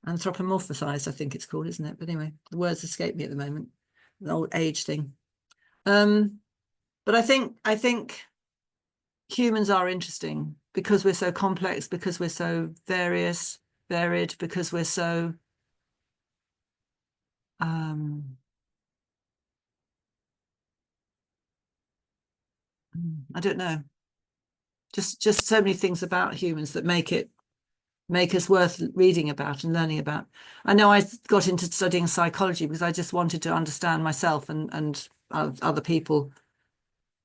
Anthropomorphized, I think it's called, isn't it? But anyway, the words escape me at the moment. An old age thing. But I think humans are interesting because we're so complex, because we're so varied, because we're so I don't know. Just so many things about humans that make us worth reading about and learning about. I know I got into studying psychology because I just wanted to understand myself and other people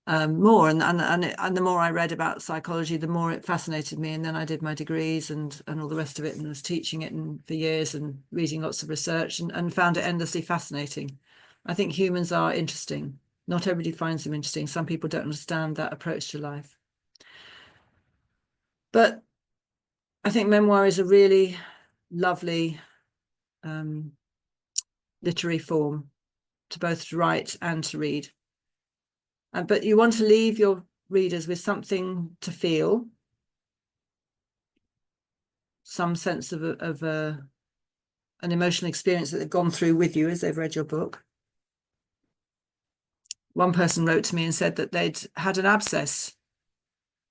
more. And the more I read about psychology, the more it fascinated me. And then I did my degrees and all the rest of it, and was teaching it for years and reading lots of research and found it endlessly fascinating. I think humans are interesting. Not everybody finds them interesting. Some people don't understand that approach to life. But I think memoir is a really lovely literary form to both write and to read. But you want to leave your readers with something to feel, some sense of an emotional experience that they've gone through with you as they've read your book. One person wrote to me and said that they'd had an abscess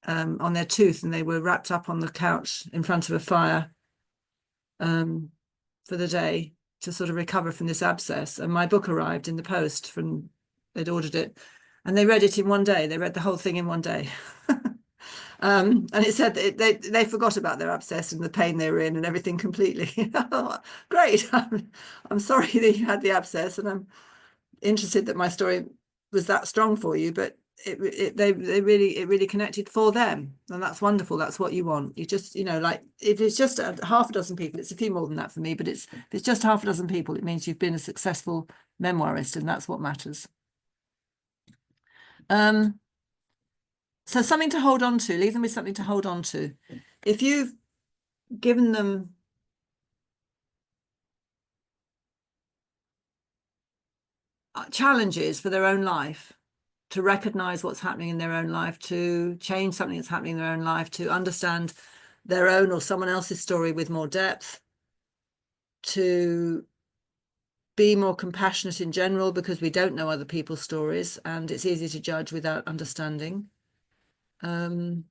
on their tooth and they were wrapped up on the couch in front of a fire for the day to sort of recover from this abscess. And my book arrived in the post they'd ordered it, and they read it in one day. They read the whole thing in one day. And it said that they forgot about their abscess and the pain they were in and everything completely. Great. I'm sorry that you had the abscess, and I'm interested that my story was that strong for you, but it really connected for them, and that's wonderful. That's what you want. You just, like if it's just half a dozen people, it's a few more than that for me, but if it's just half a dozen people, it means you've been a successful memoirist, and that's what matters. So something to hold on to, leave them with something to hold on to. If you've given them challenges for their own life, to recognize what's happening in their own life, to change something that's happening in their own life, to understand their own or someone else's story with more depth, to be more compassionate in general, because we don't know other people's stories and it's easy to judge without understanding. I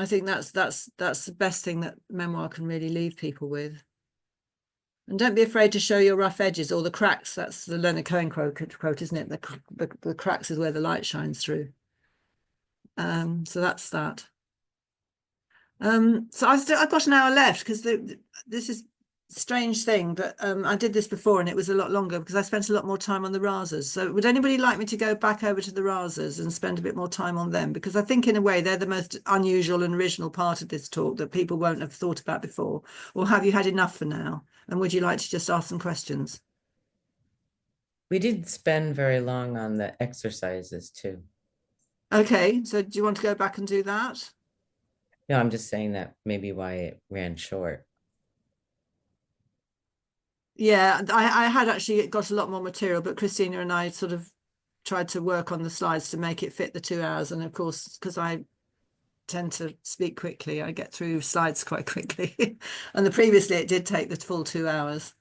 think that's the best thing that memoir can really leave people with. And don't be afraid to show your rough edges or the cracks. That's the Leonard Cohen quote, isn't it? The cracks is where the light shines through. So that's that. So I've got an hour left because this is a strange thing, but I did this before and it was a lot longer because I spent a lot more time on the rasas. So would anybody like me to go back over to the rasas and spend a bit more time on them? Because I think in a way they're the most unusual and original part of this talk that people won't have thought about before. Or have you had enough for now? And would you like to just ask some questions?
We didn't spend very long on the exercises too.
Okay, so do you want to go back and do that?
No, I'm just saying that maybe why it ran short.
Yeah, I had actually got a lot more material, but Christina and I sort of tried to work on the slides to make it fit the 2 hours. And of course, because I tend to speak quickly, I get through slides quite quickly. And previously it did take the full 2 hours.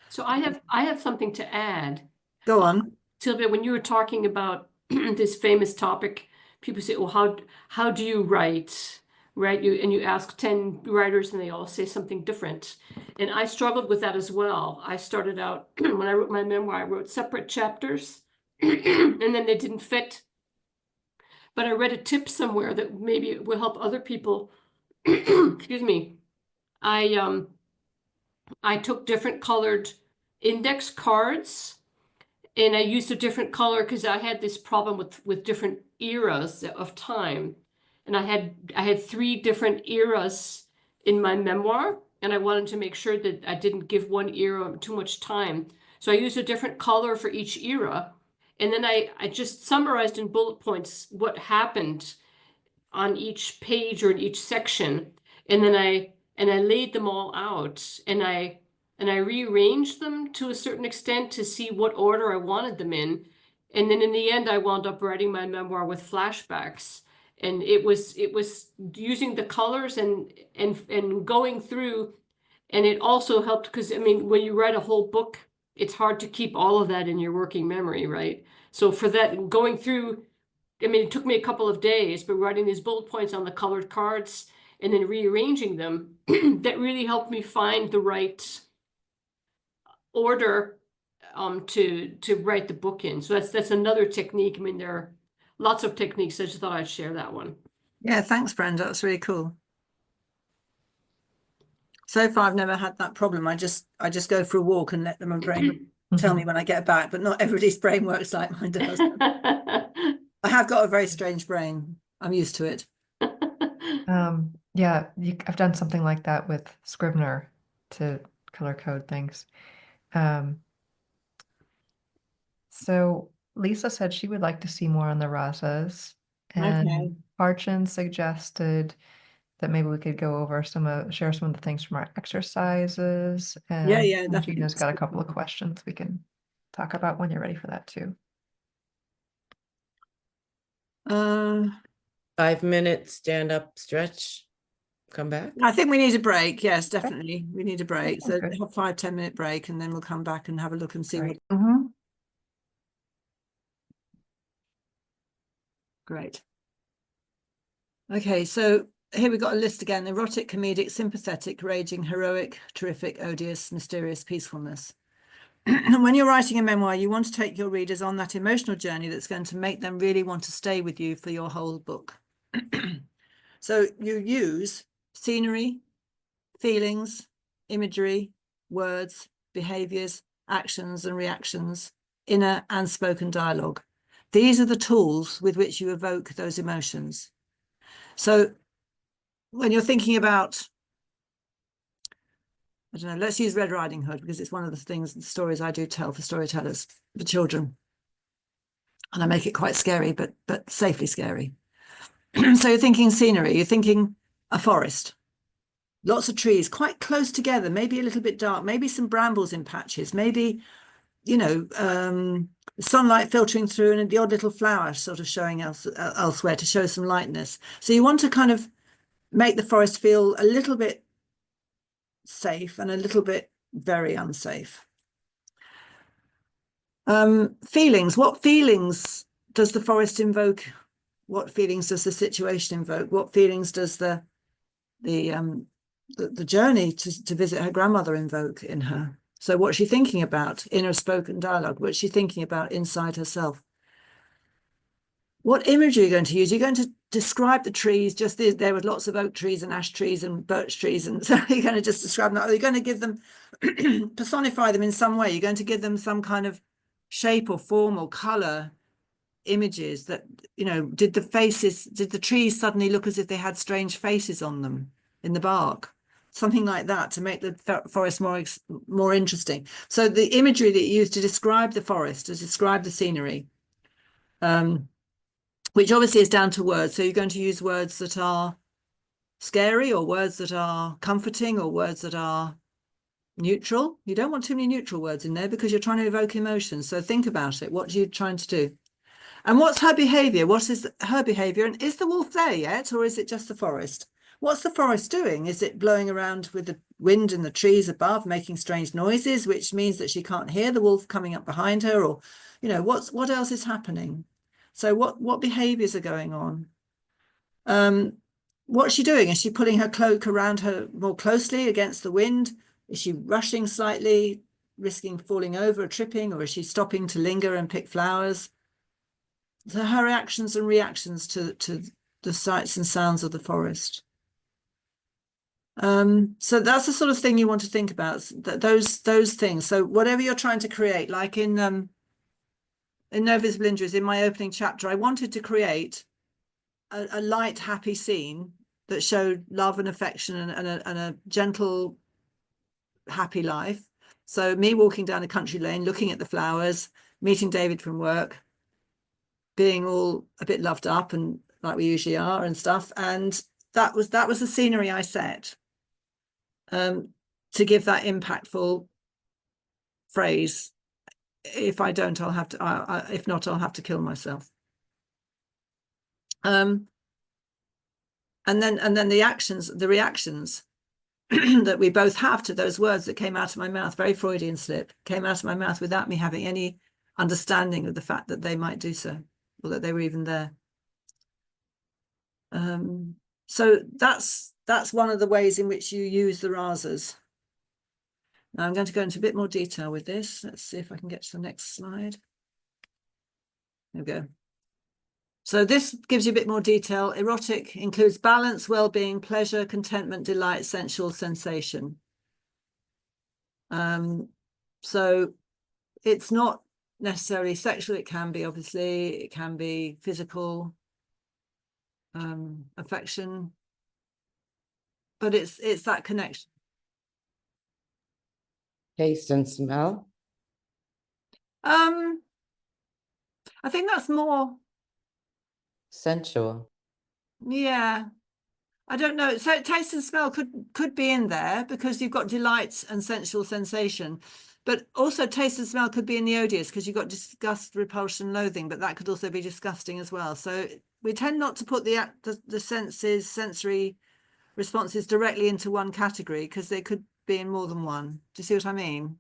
So I have something to add.
Go on.
Sylvia, when you were talking about this famous topic, people say, "Oh, how do you write?" Right? You ask 10 writers and they all say something different. And I struggled with that as well. I started out when I wrote my memoir, I wrote separate chapters and then they didn't fit. But I read a tip somewhere that maybe it will help other people. Excuse me. I took different colored index cards and I used a different color because I had this problem with different eras of time. And I had 3 different eras in my memoir, and I wanted to make sure that I didn't give one era too much time. So I used a different color for each era. And then I just summarized in bullet points what happened on each page or in each section. And then I laid them all out and I rearranged them to a certain extent to see what order I wanted them in. And then in the end, I wound up writing my memoir with flashbacks. And it was using the colors and going through. And it also helped because, I mean, when you write a whole book, it's hard to keep all of that in your working memory, right? So for that, going through, I mean, it took me a couple of days, but writing these bullet points on the colored cards and then rearranging them, that really helped me find the right order to write the book in. So that's another technique. I mean, there are lots of techniques. I just thought I'd share that one.
Yeah, thanks, Brenda. That's really cool. So far, I've never had that problem. I just go for a walk and let my brain tell me when I get back, but not everybody's brain works like mine does. I have got a very strange brain. I'm used to it.
Yeah, I've done something like that with Scrivener to color code things. So Lisa said she would like to see more on the rasas, and
Okay.
Archon suggested that maybe we could go over share some of the things from our exercises. And
Yeah, definitely.
Gina's got a couple of questions we can talk about when you're ready for that too.
5 minutes, stand up, stretch, come back.
I think we need a break. Yes, definitely. We need a break. So
good.
have 5-10 minute break and then we'll come back and have a look and see
Right.
what. Great. Okay, so here we've got a list again: erotic, comedic, sympathetic, raging, heroic, terrific, odious, mysterious, peacefulness. When you're writing a memoir, you want to take your readers on that emotional journey that's going to make them really want to stay with you for your whole book. So you use scenery, feelings, imagery, words, behaviors, actions and reactions, inner and spoken dialogue. These are the tools with which you evoke those emotions. So when you're thinking about, I don't know, let's use Red Riding Hood because it's one of the stories I do tell for storytellers, for children. And I make it quite scary, but safely scary. So you're thinking scenery, you're thinking a forest, lots of trees quite close together, maybe a little bit dark, maybe some brambles in patches, maybe, you know, sunlight filtering through and the odd little flower sort of showing elsewhere to show some lightness. So you want to kind of make the forest feel a little bit safe and a little bit very unsafe. Feelings. What feelings does the forest invoke? What feelings does the situation invoke? What feelings does the journey to visit her grandmother invoke in her? So what's she thinking about? Inner spoken dialogue. What's she thinking about inside herself? What image are you going to use? You're going to describe the trees, just there were lots of oak trees and ash trees and birch trees. And so you're going to just describe them. Or you're going to give them, personify them in some way. You're going to give them some kind of shape or form or color images that, you know, did the trees suddenly look as if they had strange faces on them in the bark? Something like that to make the forest more interesting. So the imagery that you use to describe the forest, to describe the scenery, which obviously is down to words. So you're going to use words that are scary or words that are comforting or words that are neutral. You don't want too many neutral words in there because you're trying to evoke emotions. So think about it. What are you trying to do? And what's her behavior? What is her behavior? And is the wolf there yet, or is it just the forest? What's the forest doing? Is it blowing around with the wind in the trees above, making strange noises, which means that she can't hear the wolf coming up behind her? Or, you know, what else is happening? So what behaviors are going on? What's she doing? Is she pulling her cloak around her more closely against the wind? Is she rushing slightly, risking falling over or tripping? Or is she stopping to linger and pick flowers? So her actions and reactions to the sights and sounds of the forest. So that's the sort of thing you want to think about, those things. So whatever you're trying to create, like in No Visible Injuries, in my opening chapter, I wanted to create a light, happy scene that showed love and affection and a gentle, happy life. So me walking down a country lane, looking at the flowers, meeting David from work, being all a bit loved up and like we usually are and stuff. And that was the scenery I set to give that impactful phrase. If I don't, I'll have to, if not, I'll have to kill myself. And then the reactions that we both have to those words that came out of my mouth, very Freudian slip, came out of my mouth without me having any understanding of the fact that they might do so, or that they were even there. So that's one of the ways in which you use the rasas. Now I'm going to go into a bit more detail with this. Let's see if I can get to the next slide. There we go. So this gives you a bit more detail. Erotic includes balance, well-being, pleasure, contentment, delight, sensual sensation. So it's not necessarily sexual. It can be, obviously, it can be physical, affection, but it's that connection.
Taste and smell.
I think that's more,
Sensual.
yeah. I don't know. So taste and smell could be in there because you've got delight and sensual sensation, but also taste and smell could be in the odious because you've got disgust, repulsion, loathing, but that could also be disgusting as well. So we tend not to put the sensory responses directly into one category because they could be in more than one. Do you see what I mean?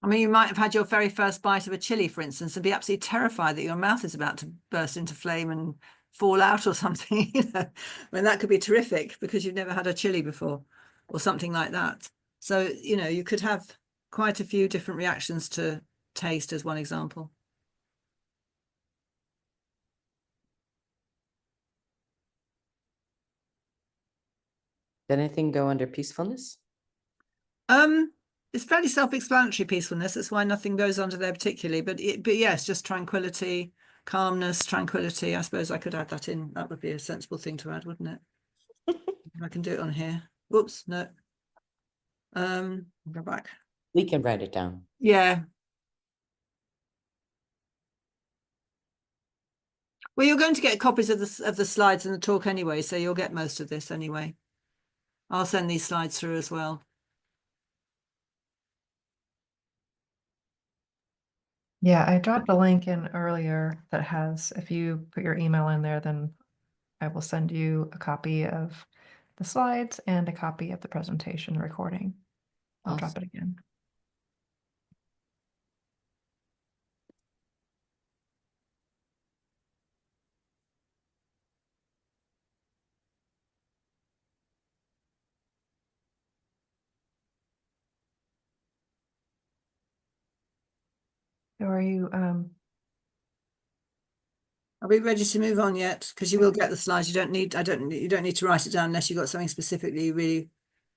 I mean, you might have had your very first bite of a chili, for instance, and be absolutely terrified that your mouth is about to burst into flame and fall out or something. You know, I mean, that could be terrific because you've never had a chili before or something like that. So, you know, you could have quite a few different reactions to taste as one example.
Did anything go under peacefulness?
It's fairly self-explanatory, peacefulness. That's why nothing goes under there particularly. But yes, just tranquility, calmness, tranquility. I suppose I could add that in. That would be a sensible thing to add, wouldn't it? I can do it on here. Whoops, no. Go back.
We can write it down.
Yeah. Well, you're going to get copies of the slides and the talk anyway, so you'll get most of this anyway. I'll send these slides through as well.
Yeah, I dropped a link in earlier that has, if you put your email in there, then I will send you a copy of the slides and a copy of the presentation recording. I'll drop it again. So are you,
Are we ready to move on yet? Because you will get the slides. You don't need to write it down unless you've got something specifically you really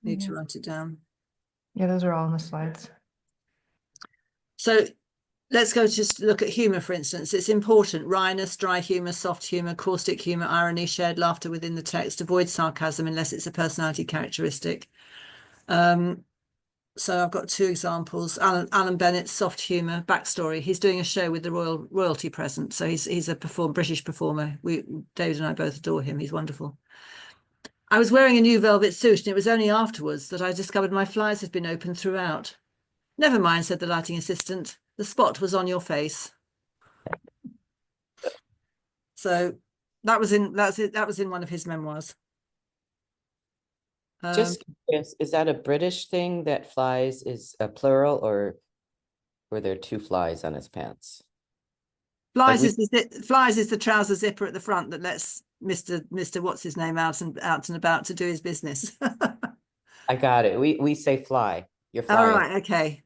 need to write it down.
yeah, those are all in the slides.
So let's go just look at humor, for instance. It's important. Wryness, dry humor, soft humor, caustic humor, irony, shared laughter within the text. Avoid sarcasm unless it's a personality characteristic. So I've got two examples. Alan Bennett's soft humor backstory. He's doing a show with the royalty present. So he's a British performer. David and I both adore him. He's wonderful. I was wearing a new velvet suit, and it was only afterwards that I discovered my flies had been open throughout. Never mind, said the lighting assistant. The spot was on your face. So that was in one of his memoirs.
Just curious, is that a British thing that flies is a plural, or were there two flies on his pants?
Flies is the trouser zipper at the front that lets Mr. what's his name out and about to do his business.
I got it. We say fly. You're
All
flying.
right, okay.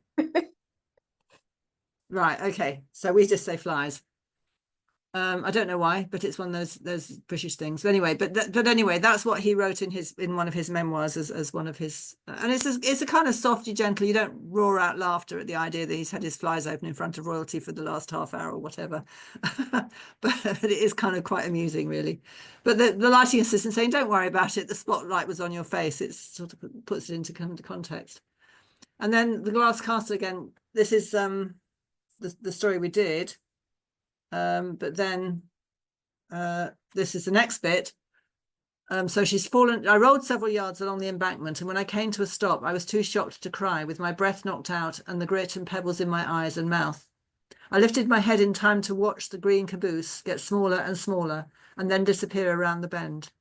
Right, okay. So we just say flies. I don't know why, but it's one of those British things. But anyway, but anyway, that's what he wrote in one of his memoirs as one of his, and it's a kind of softy, gentle. You don't roar out laughter at the idea that he's had his flies open in front of royalty for the last half hour or whatever. but it is kind of quite amusing, really. But the lighting assistant saying, "Don't worry about it. The spotlight was on your face." It sort of puts it into context. And then the glass castle again. This is the story we did. But then this is the next bit. So she's fallen. I rolled several yards along the embankment, and when I came to a stop, I was too shocked to cry, with my breath knocked out and the grit and pebbles in my eyes and mouth. I lifted my head in time to watch the green caboose get smaller and smaller and then disappear around the bend.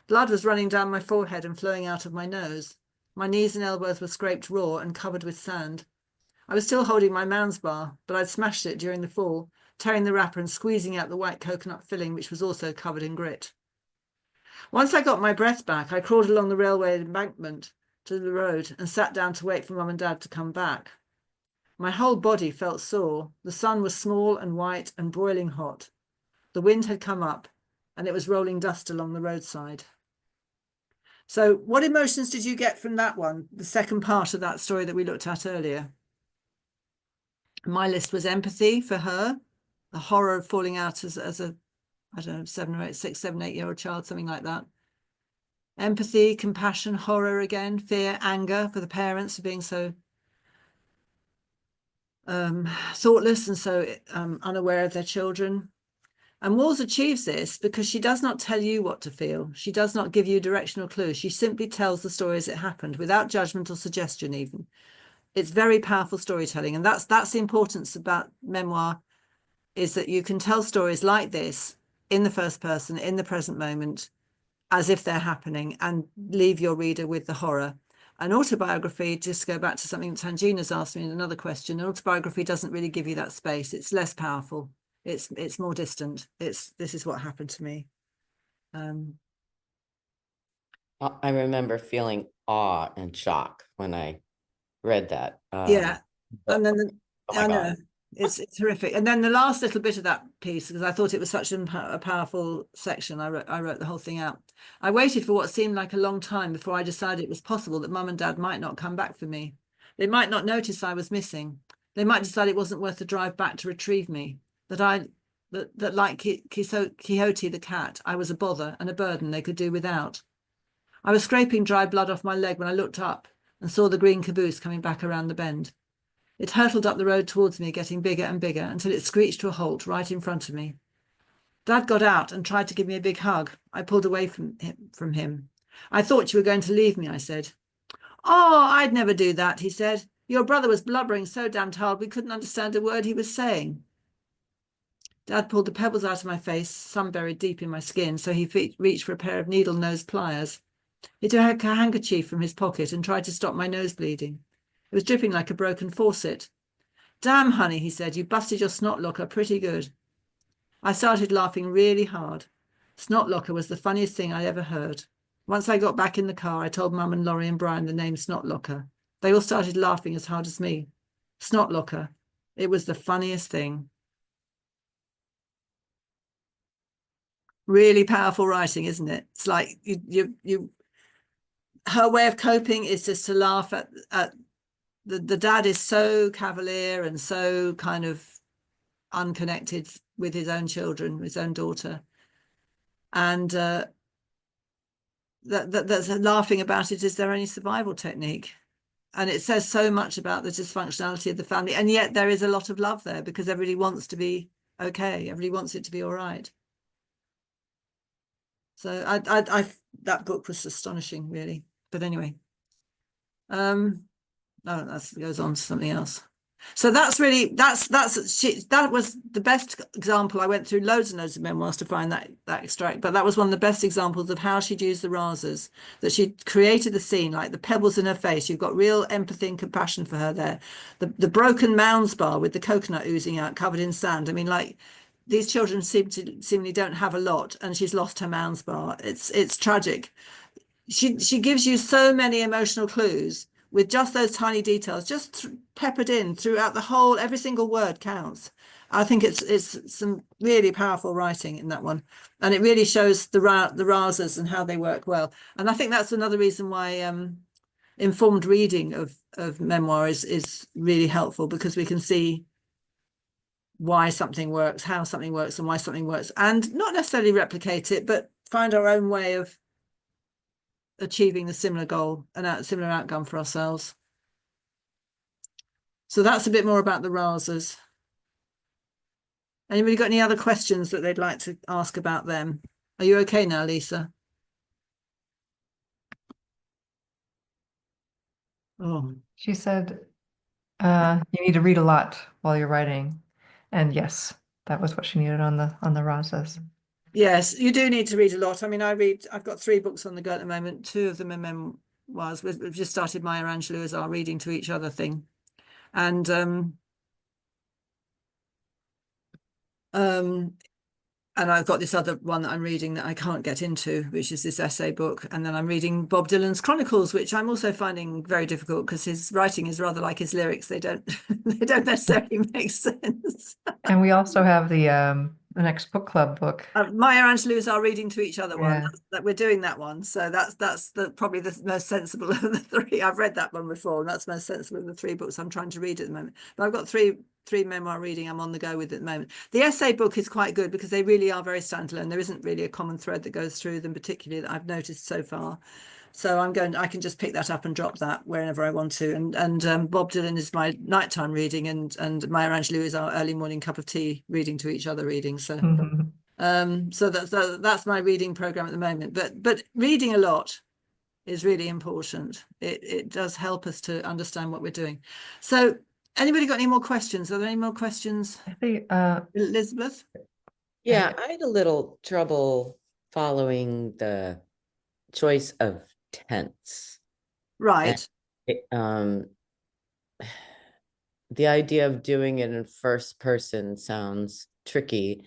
Blood was running down my forehead and flowing out of my nose. My knees and elbows were scraped raw and covered with sand. I was still holding my Mounds bar, but I'd smashed it during the fall, tearing the wrapper and squeezing out the white coconut filling, which was also covered in grit. Once I got my breath back, I crawled along the railway embankment to the road and sat down to wait for Mum and Dad to come back. My whole body felt sore. The sun was small and white and broiling hot. The wind had come up, and it was rolling dust along the roadside. So what emotions did you get from that one, the second part of that story that we looked at earlier? My list was empathy for her, the horror of falling out as a, I don't know, 6, 7, 8-year-old child, something like that. Empathy, compassion, horror again, fear, anger for the parents for being so thoughtless and so unaware of their children. And Walls achieves this because she does not tell you what to feel. She does not give you directional clues. She simply tells the story as it happened, without judgment or suggestion even. It's very powerful storytelling. And that's the importance about memoir, is that you can tell stories like this in the first person, in the present moment, as if they're happening, and leave your reader with the horror. An autobiography, just to go back to something that Tangina's asked me in another question, an autobiography doesn't really give you that space. It's less powerful. It's more distant. This is what happened to me.
I remember feeling awe and shock when I read that.
Yeah. And then
oh my God.
It's horrific. And then the last little bit of that piece, because I thought it was such a powerful section, I wrote the whole thing out. I waited for what seemed like a long time before I decided it was possible that Mum and Dad might not come back for me. They might not notice I was missing. They might decide it wasn't worth the drive back to retrieve me. That like Quixote the cat, I was a bother and a burden they could do without. I was scraping dry blood off my leg when I looked up and saw the green caboose coming back around the bend. It hurtled up the road towards me, getting bigger and bigger, until it screeched to a halt right in front of me. Dad got out and tried to give me a big hug. I pulled away from him. I thought you were going to leave me, I said. Oh, I'd never do that, he said. Your brother was blubbering so damned hard we couldn't understand a word he was saying. Dad pulled the pebbles out of my face, some buried deep in my skin, so he reached for a pair of needle-nose pliers. He took a handkerchief from his pocket and tried to stop my nose bleeding. It was dripping like a broken faucet. Damn, honey, he said, you busted your snot locker pretty good. I started laughing really hard. Snot locker was the funniest thing I'd ever heard. Once I got back in the car, I told Mum and Laurie and Brian the name Snot locker. They all started laughing as hard as me. Snot locker. It was the funniest thing. Really powerful writing, isn't it? It's like her way of coping is just to laugh at the dad is so cavalier and so kind of unconnected with his own children, his own daughter. And that's laughing about it is their only survival technique. And it says so much about the dysfunctionality of the family. And yet there is a lot of love there because everybody wants to be okay. Everybody wants it to be all right. So I that book was astonishing, really. But anyway, oh, that goes on to something else. So that's really that was the best example. I went through loads and loads of memoirs to find that extract, but that was one of the best examples of how she'd used the rasas, that she'd created the scene, like the pebbles in her face. You've got real empathy and compassion for her there. The broken mounds bar with the coconut oozing out, covered in sand. I mean, like, these children seemingly don't have a lot, and she's lost her mounds bar. It's tragic. She gives you so many emotional clues with just those tiny details, just peppered in throughout the whole. Every single word counts. I think it's some really powerful writing in that one, and it really shows the rasas and how they work well. And I think that's another reason why informed reading of memoir is really helpful, because we can see why something works, how something works, and why something works, and not necessarily replicate it, but find our own way of achieving the similar goal and a similar outcome for ourselves. So that's a bit more about the rasas. Anybody got any other questions that they'd like to ask about them? Are you okay now, Lisa? Oh,
She said, you need to read a lot while you're writing. And yes, that was what she needed on the rasas.
yes, you do need to read a lot. I mean, I've got 3 books on the go at the moment. 2 of them are memoirs. We've just started Maya Angelou as our reading to each other thing. And I've got this other one that I'm reading that I can't get into, which is this essay book. And then I'm reading Bob Dylan's Chronicles, which I'm also finding very difficult because his writing is rather like his lyrics. They don't they don't necessarily make sense.
And we also have the next book club book.
Maya Angelou is our reading to each other one.
Yeah.
That we're doing that one. So that's probably the most sensible of the 3. I've read that one before, and that's the most sensible of the 3 books I'm trying to read at the moment. But I've got three memoir reading I'm on the go with at the moment. The essay book is quite good because they really are very standalone. There isn't really a common thread that goes through them, particularly that I've noticed so far. So I can just pick that up and drop that wherever I want to. And Bob Dylan is my nighttime reading, and Maya Angelou is our early morning cup of tea reading to each other reading. So so that's my reading program at the moment. But reading a lot is really important. It does help us to understand what we're doing. So anybody got any more questions? Are there any more questions?
I think
Elizabeth?
Yeah, I had a little trouble following the choice of tense.
Right.
The idea of doing it in first person sounds tricky,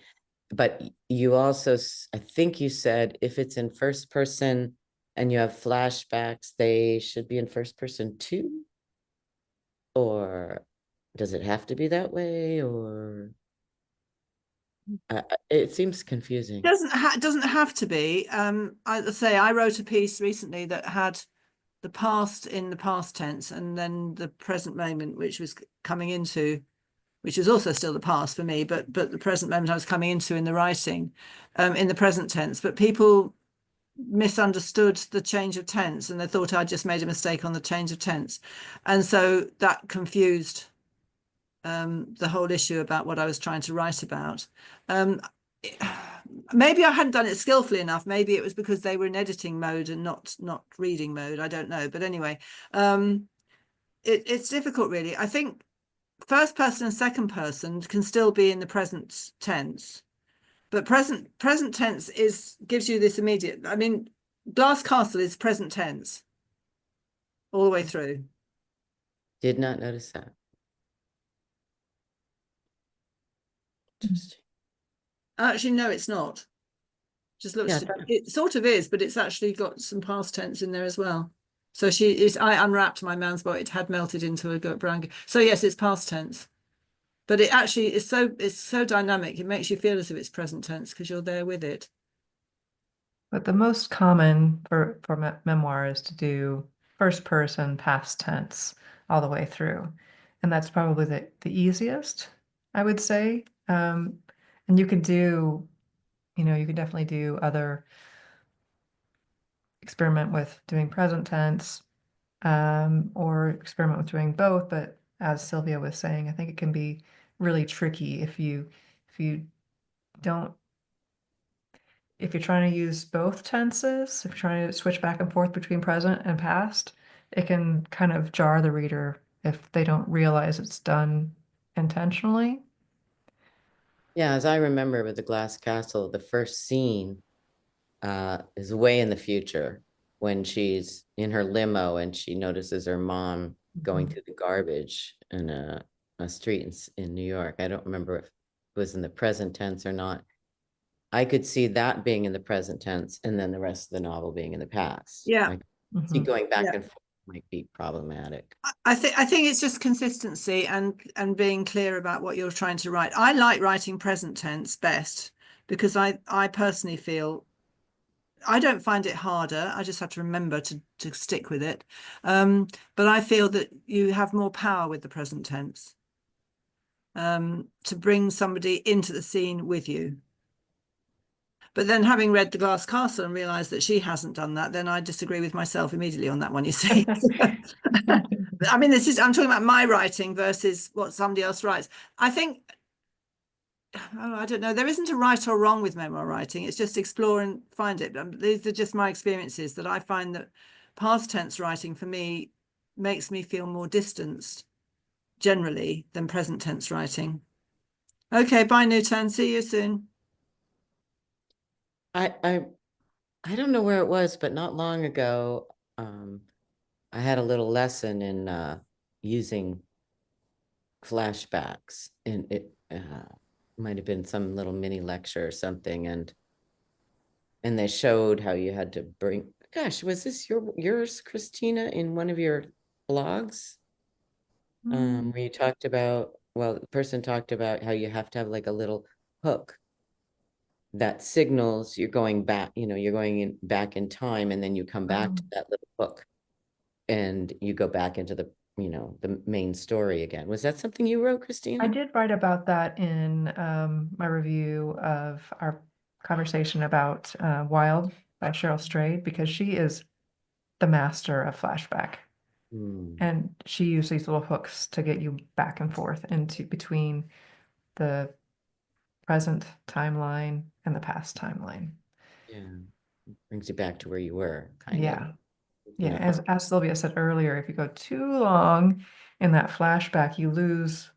but you also, I think you said, if it's in first person and you have flashbacks, they should be in first person too? Or does it have to be that way? Or it seems confusing.
Doesn't have to be. I wrote a piece recently that had the past in the past tense, and then the present moment, which was coming into, which was also still the past for me, but the present moment I was coming into in the writing, in the present tense. But people misunderstood the change of tense, and they thought I'd just made a mistake on the change of tense, and so that confused the whole issue about what I was trying to write about. Maybe I hadn't done it skillfully enough. Maybe it was because they were in editing mode and not reading mode. I don't know. But anyway, it's difficult, really. I think first person and second person can still be in the present tense, but present tense gives you this immediate. I mean, Glass Castle is present tense all the way through.
Did not notice that. Interesting.
Actually, no, it's not. Just looks.
Yeah,
it sort of is, but it's actually got some past tense in there as well. So I unwrapped my man's boat. It had melted into a brown. So yes, it's past tense. But it actually is so dynamic. It makes you feel as if it's present tense because you're there with it.
But the most common for memoir is to do first person past tense all the way through. And that's probably the easiest, I would say. And you could do, you could definitely do other experiment with doing present tense, or experiment with doing both. But as Sylvia was saying, I think it can be really tricky if you don't if you're trying to use both tenses, if you're trying to switch back and forth between present and past, it can kind of jar the reader if they don't realize it's done intentionally.
Yeah, as I remember with the Glass Castle, the first scene is way in the future when she's in her limo and she notices her mom going
Mhm.
through the garbage in a street in New York. I don't remember if it was in the present tense or not. I could see that being in the present tense and then the rest of the novel being in the past.
Yeah.
I could see
Mhm.
going back
Yeah.
and forth might be problematic.
I think it's just consistency and being clear about what you're trying to write. I like writing present tense best because I personally feel I don't find it harder. I just have to remember to stick with it. But I feel that you have more power with the present tense, to bring somebody into the scene with you. But then having read The Glass Castle and realized that she hasn't done that, then I disagree with myself immediately on that one, you see. I mean, I'm talking about my writing versus what somebody else writes. I think, I don't know, there isn't a right or wrong with memoir writing. It's just explore and find it. These are just my experiences that I find that past tense writing for me makes me feel more distanced generally than present tense writing. Okay, bye, Newton. See you soon.
I don't know where it was, but not long ago, I had a little lesson in using flashbacks, and it might have been some little mini lecture or something, and they showed how you had to bring. Gosh, was this yours, Christina, in one of your blogs? Where you talked about, well, the person talked about how you have to have like a little hook that signals you're going back, you're going back in time, and then you come back to that little hook and you go back into the main story again. Was that something you wrote, Christina?
I did write about that in my review of our conversation about Wild by Cheryl Strayed, because she is the master of flashback. And she used these little hooks to get you back and forth into between the present timeline and the past timeline.
Yeah. Brings you back to where you were, kind of.
Yeah. Yeah. As Sylvia said earlier, if you go too long in that flashback, you lose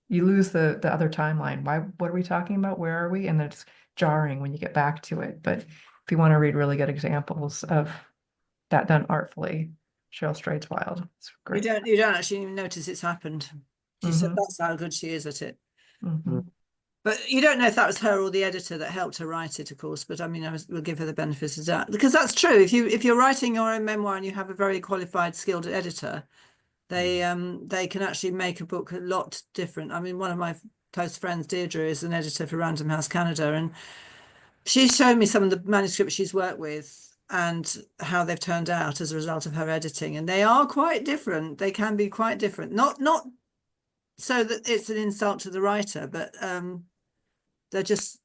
the other timeline. What are we talking about? Where are we? And it's jarring when you get back to it. But if you want to read really good examples of that done artfully, Cheryl Strayed's Wild. It's great.
You don't actually even notice it's happened. She said that's how good she is at it. But you don't know if that was her or the editor that helped her write it, of course. But I mean, we'll give her the benefit of the doubt, because that's true. If you're writing your own memoir and you have a very qualified, skilled editor, they can actually make a book a lot different. I mean, one of my close friends, Deirdre, is an editor for Random House Canada, and she's shown me some of the manuscripts she's worked with and how they've turned out as a result of her editing, and they are quite different. They can be quite different, not so that it's an insult to the writer, but they're just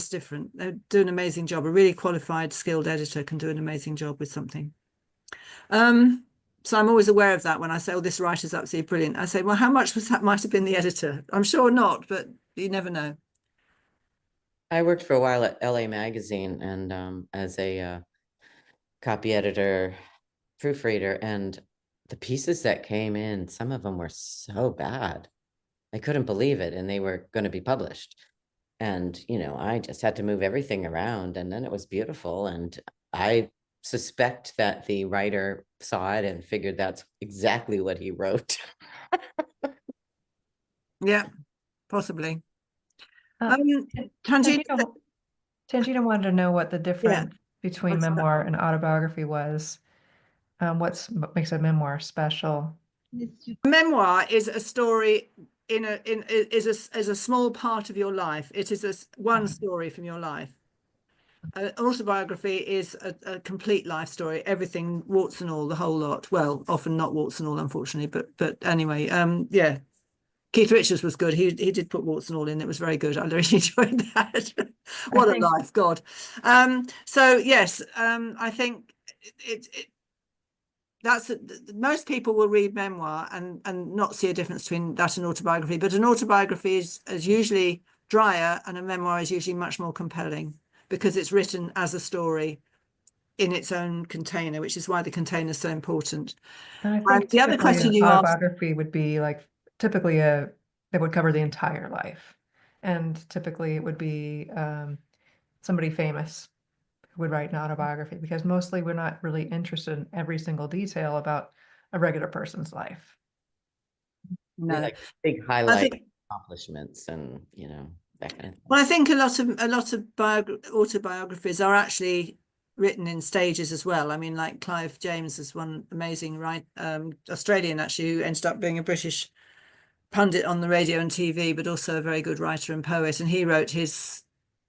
different. They do an amazing job. A really qualified, skilled editor can do an amazing job with something. So I'm always aware of that when I say, "Oh, this writer's absolutely brilliant." I say, "Well, how much was that? Might have been the editor." I'm sure not, but you never know.
I worked for a while at LA Magazine and as a copy editor, proofreader, and the pieces that came in, some of them were so bad. I couldn't believe it, and they were going to be published. And, I just had to move everything around, and then it was beautiful. And I suspect that the writer saw it and figured that's exactly what he wrote.
Yeah, possibly.
Tangina wanted to know what the difference between memoir and autobiography was. What makes a memoir special?
Memoir is a story is a small part of your life. It is one story from your life. An autobiography is a complete life story, everything, warts and all, the whole lot. Well, often not warts and all, unfortunately, but anyway, yeah. Keith Richards was good. He did put warts and all in. It was very good. I really enjoyed that. What a life, God. So yes, I think that's most people will read memoir and not see a difference between that and autobiography. But an autobiography is usually drier, and a memoir is usually much more compelling because it's written as a story in its own container, which is why the container is so important.
And I think
the other question you asked,
autobiography would be like typically it would cover the entire life, and typically it would be somebody famous who would write an autobiography, because mostly we're not really interested in every single detail about a regular person's life.
no,
Like big highlight accomplishments and, you know, that kind of thing.
Well, I think a lot of autobiographies are actually written in stages as well. I mean, like Clive James is one amazing Australian actually, who ended up being a British pundit on the radio and TV, but also a very good writer and poet. And he wrote his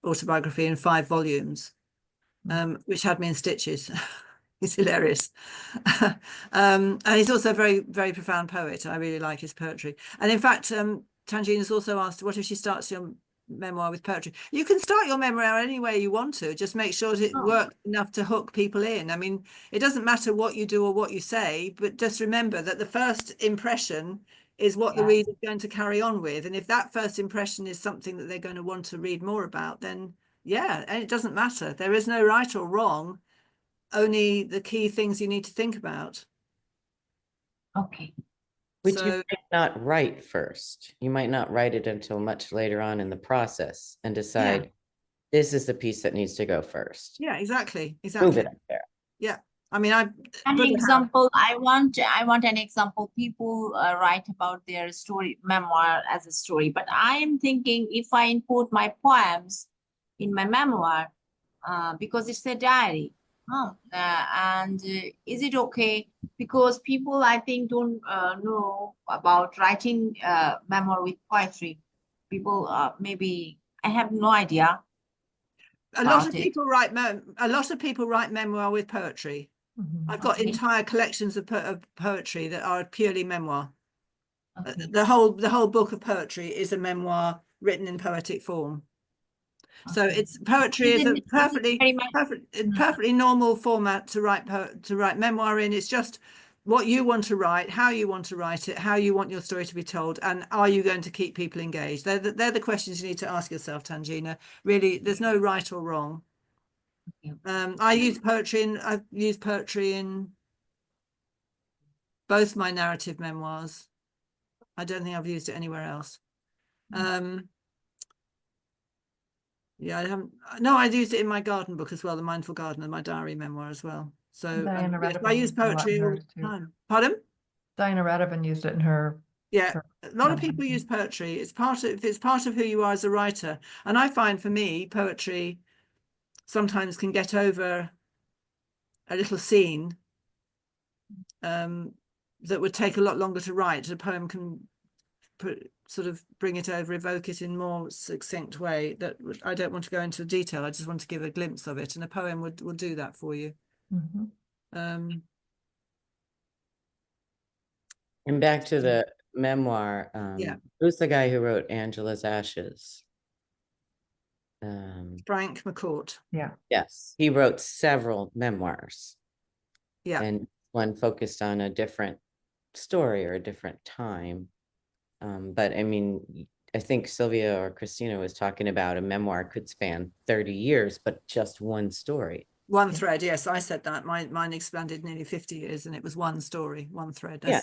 autobiography in 5 volumes, which had me in stitches. He's hilarious. And he's also a very, very profound poet. I really like his poetry. And in fact, Tangina's also asked, what if she starts your memoir with poetry? You can start your memoir any way you want to, just make sure that it works enough to hook people in. I mean, it doesn't matter what you do or what you say, but just remember that the first impression is what the reader is going to carry on with. And if that first impression is something that they're going to want to read more about, then yeah, and it doesn't matter. There is no right or wrong, only the key things you need to think about.
Okay.
Which you might not write first. You might not write it until much later on in the process and decide this is the piece that needs to go first.
Yeah, exactly.
Move it up there.
Yeah. I mean,
an example, I want an example. People write about their story, memoir as a story, but I am thinking if I import my poems in my memoir, because it's a diary, and is it okay? Because people, I think, don't know about writing memoir with poetry. People, maybe, I have no idea.
A lot of people write memoir with poetry. I've got entire collections of poetry that are purely memoir. The whole book of poetry is a memoir written in poetic form. So it's poetry is a perfectly normal format to write memoir in. It's just what you want to write, how you want to write it, how you want your story to be told, and are you going to keep people engaged? They're the questions you need to ask yourself, Tangina. Really, there's no right or wrong. I've used poetry in both my narrative memoirs. I don't think I've used it anywhere else. Yeah, I haven't. No, I used it in my garden book as well, The Mindful Gardener, my diary memoir as well. So yes, I use poetry all the time. Pardon?
Diana Radovan used it in her.
Yeah, a lot of people use poetry. It's part of who you are as a writer. And I find for me, poetry sometimes can get over a little scene that would take a lot longer to write. A poem can sort of bring it over, evoke it in more succinct way. That I don't want to go into detail. I just want to give a glimpse of it, and a poem will do that for you.
And back to the memoir. Who's the guy who wrote Angela's Ashes?
Frank McCourt.
Yeah.
Yes, he wrote several memoirs.
Yeah,
and one focused on a different story or a different time. But I mean, I think Sylvia or Christina was talking about a memoir could span 30 years, but just one story.
One thread, yes, I said that. Mine expanded nearly 50 years, and it was one story, one thread.
Then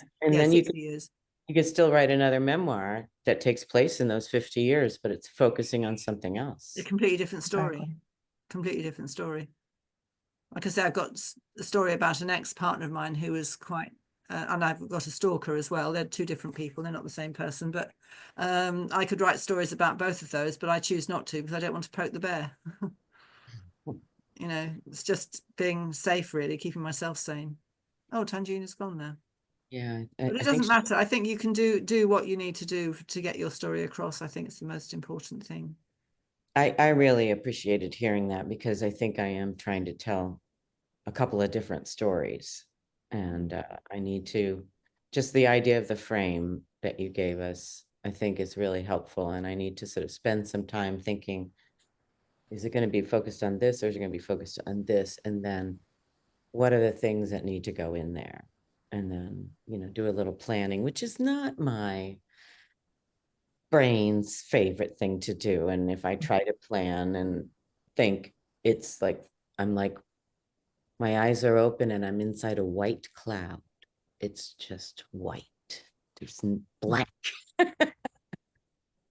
50 years.
You could still write another memoir that takes place in those 50 years, but it's focusing on something else.
A completely different story. Completely different story. Like I say, I've got a story about an ex-partner of mine who was quite, and I've got a stalker as well. They're 2 different people. They're not the same person, but I could write stories about both of those, but I choose not to because I don't want to poke the bear. You know, it's just being safe, really, keeping myself sane. Oh, Tangina's gone now.
Yeah,
But it
I think
doesn't matter. I think you can do what you need to do to get your story across. I think it's the most important thing.
I really appreciated hearing that, because I think I am trying to tell a couple of different stories. And I need to, just the idea of the frame that you gave us, I think is really helpful. And I need to sort of spend some time thinking, is it going to be focused on this, or is it going to be focused on this? And then what are the things that need to go in there? And then, do a little planning, which is not my brain's favorite thing to do. And if I try to plan and think, it's like, I'm like, my eyes are open and I'm inside a white cloud. It's just white. There's black.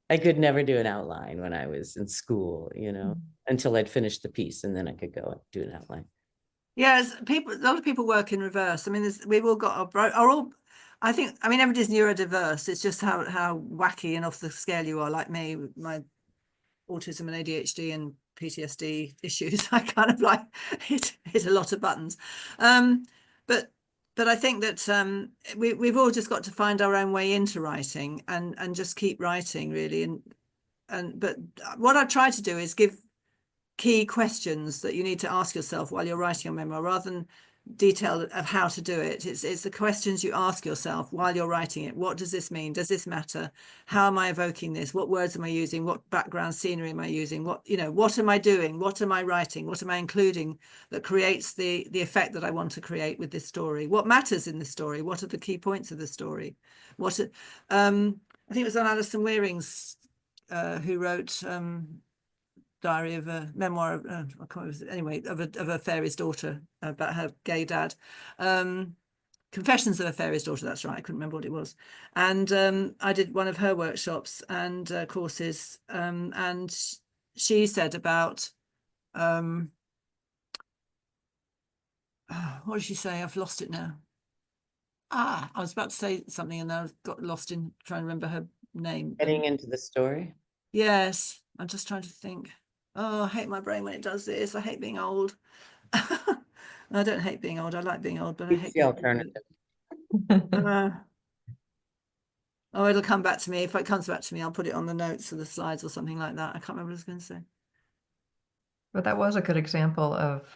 I could never do an outline when I was in school, until I'd finished the piece, and then I could go and do an outline.
Yes, a lot of people work in reverse. I mean, we've all got are all. I think. I mean, everybody's neurodiverse. It's just how wacky and off the scale you are. Like me, with my autism and ADHD and PTSD issues, I kind of like hit a lot of buttons. But I think that we've all just got to find our own way into writing and just keep writing, really. But what I try to do is give key questions that you need to ask yourself while you're writing your memoir, rather than detail of how to do it. It's the questions you ask yourself while you're writing it. What does this mean? Does this matter? How am I evoking this? What words am I using? What background scenery am I using? What am I doing? What am I writing? What am I including that creates the effect that I want to create with this story? What matters in this story? What are the key points of the story? I think it was on Alison Wearing's who wrote Diary of a Memoir of I can't remember, anyway, of a fairy's daughter, about her gay dad. Confessions of a Fairy's Daughter, that's right, I couldn't remember what it was. And I did one of her workshops and courses, and she said about what did she say? I've lost it now. I was about to say something and I got lost in trying to remember her name.
Getting into the story.
Yes, I'm just trying to think. Oh, I hate my brain when it does this. I hate being old. I don't hate being old. I like being old, but I
It's
hate
the
being
alternative.
old. Oh, it'll come back to me. If it comes back to me, I'll put it on the notes or the slides or something like that. I can't remember what I was going to say.
But that was a good example of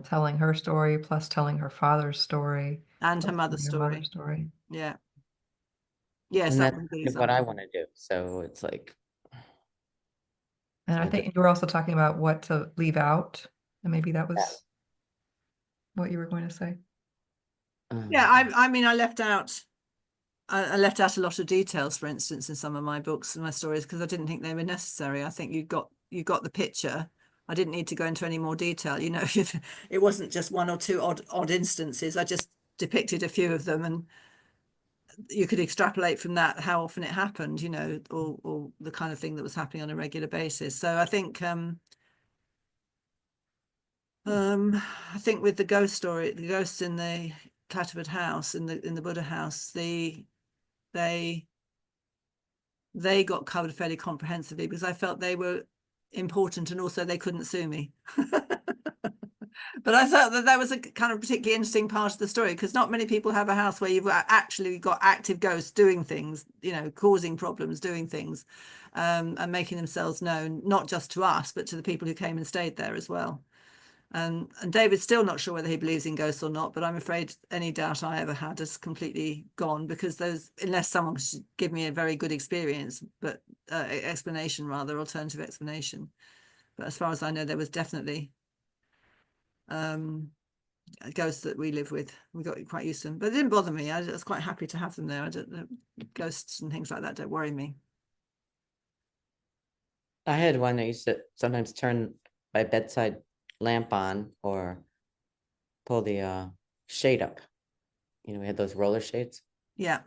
telling her story plus telling her father's story
And her
plus
mother's
telling her
story.
mother's story.
Yeah. Yes,
And
that
that's
was a good
kind of what I
example.
want to do. So it's like,
And I
So
think you were also talking about what to leave out, and maybe that
Yeah.
was what you were going to say.
Yeah, I mean, I left out a lot of details, for instance, in some of my books and my stories, because I didn't think they were necessary. I think you got the picture. I didn't need to go into any more detail. It wasn't just one or two odd instances. I just depicted a few of them, and you could extrapolate from that how often it happened, or the kind of thing that was happening on a regular basis. So I think with the ghost story, the ghosts in the Clatterford house, in the Buddha house, they got covered fairly comprehensively because I felt they were important, and also they couldn't sue me. But I thought that was a kind of particularly interesting part of the story, because not many people have a house where you've actually got active ghosts doing things, causing problems, doing things, and making themselves known, not just to us, but to the people who came and stayed there as well. And David's still not sure whether he believes in ghosts or not, but I'm afraid any doubt I ever had has completely gone, because unless someone should give me a very good experience, but alternative explanation. But as far as I know, there was definitely ghosts that we live with. We got quite used to them, but it didn't bother me. I was quite happy to have them there. Ghosts and things like that don't worry me.
I had one that used to sometimes turn my bedside lamp on or pull the shade up. We had those roller shades.
Yeah.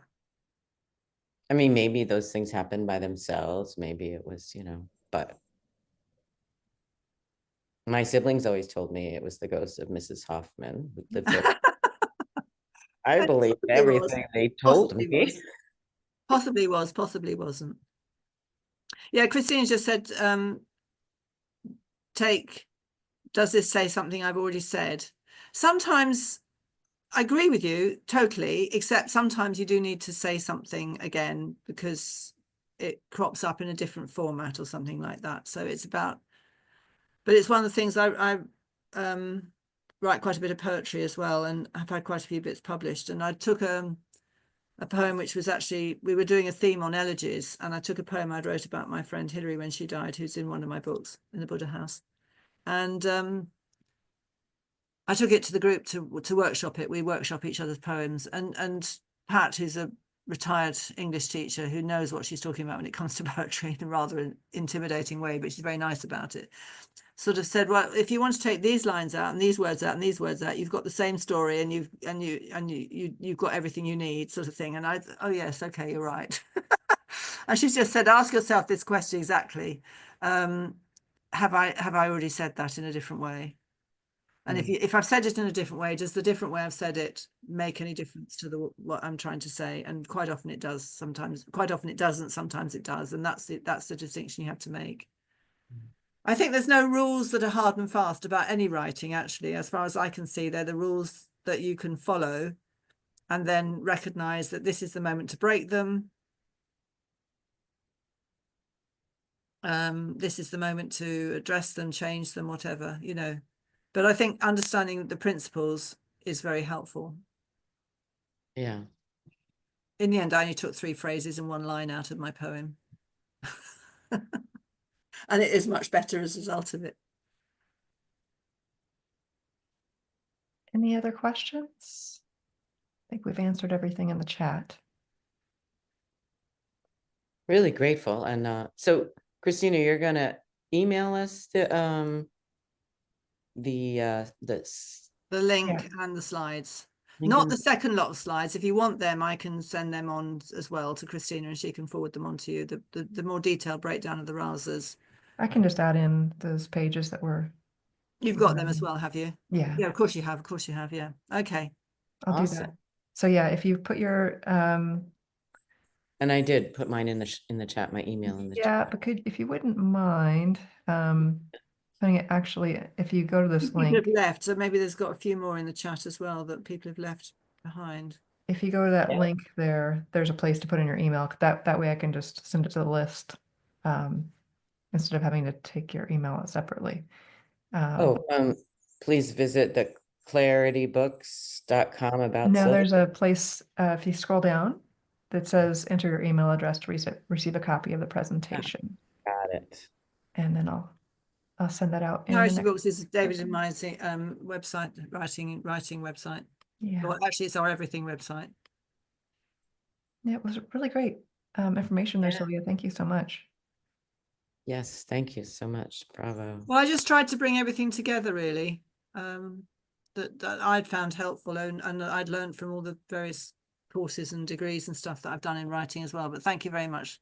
I mean, maybe those things happen by themselves. Maybe it was, but my siblings always told me it was the ghost of Mrs. Hoffman who lived there. I believed everything they told
Possibly
me.
was. Possibly was, possibly wasn't. Yeah, Christine just said, does this say something I've already said? Sometimes I agree with you totally, except sometimes you do need to say something again because it crops up in a different format or something like that. So it's about, but it's one of the things I write quite a bit of poetry as well, and I've had quite a few bits published. And I took a poem which was actually, we were doing a theme on elegies, and I took a poem I'd wrote about my friend Hilary when she died, who's in one of my books in the Buddha House. And I took it to the group to workshop it. We workshop each other's poems, and Pat, who's a retired English teacher who knows what she's talking about when it comes to poetry in a rather intimidating way, but she's very nice about it, sort of said, well, if you want to take these lines out and these words out and these words out, you've got the same story, and you've got everything you need, sort of thing. And I, oh yes, okay, you're right. And she's just said, ask yourself this question exactly. Have I already said that in a different way? And if I've said it in a different way, does the different way I've said it make any difference to what I'm trying to say? And quite often it does. Sometimes, quite often it doesn't. Sometimes it does, and that's the distinction you have to make. I think there's no rules that are hard and fast about any writing. Actually, as far as I can see, they're the rules that you can follow, and then recognize that this is the moment to break them. This is the moment to address them, change them, whatever, you know. But I think understanding the principles is very helpful.
Yeah.
In the end, I only took 3 phrases and 1 line out of my poem. And it is much better as a result of it.
Any other questions? I think we've answered everything in the chat.
Really grateful. And so Christina, you're gonna email us the
link
Yeah.
and the slides.
link
Not
and-
the second lot of slides. If you want them, I can send them on as well to Christina, and she can forward them on to you. The more detailed breakdown of the rasas.
I can just add in those pages that were.
You've got them as well, have you?
Yeah,
Yeah, of course you have. Of course you have. Yeah. Okay.
I'll do
Awesome.
that. So yeah, if you put your
And I did put mine in the chat, my email in the
yeah,
chat.
but if you wouldn't mind putting it, actually, if you go to this
People
link,
have left, so maybe there's got a few more in the chat as well that people have left behind.
if you go to that
Yeah.
link there, there's a place to put in your email. That way I can just send it to the list instead of having to take your email out separately.
Please visit the claritybooks.com about
No,
Sylvia.
there's a place, if you scroll down, that says enter your email address to receive a copy of the presentation.
Got it.
And then I'll send that out in the
Clarity
next.
Books is David and my website, writing website.
Yeah,
Well, actually, it's our everything website.
yeah, it was really great information there,
Yeah.
Sylvia. Thank you so much.
Yes, thank you so much. Bravo.
Well, I just tried to bring everything together, really, that I'd found helpful, and I'd learned from all the various courses and degrees and stuff that I've done in writing as well. But thank you very much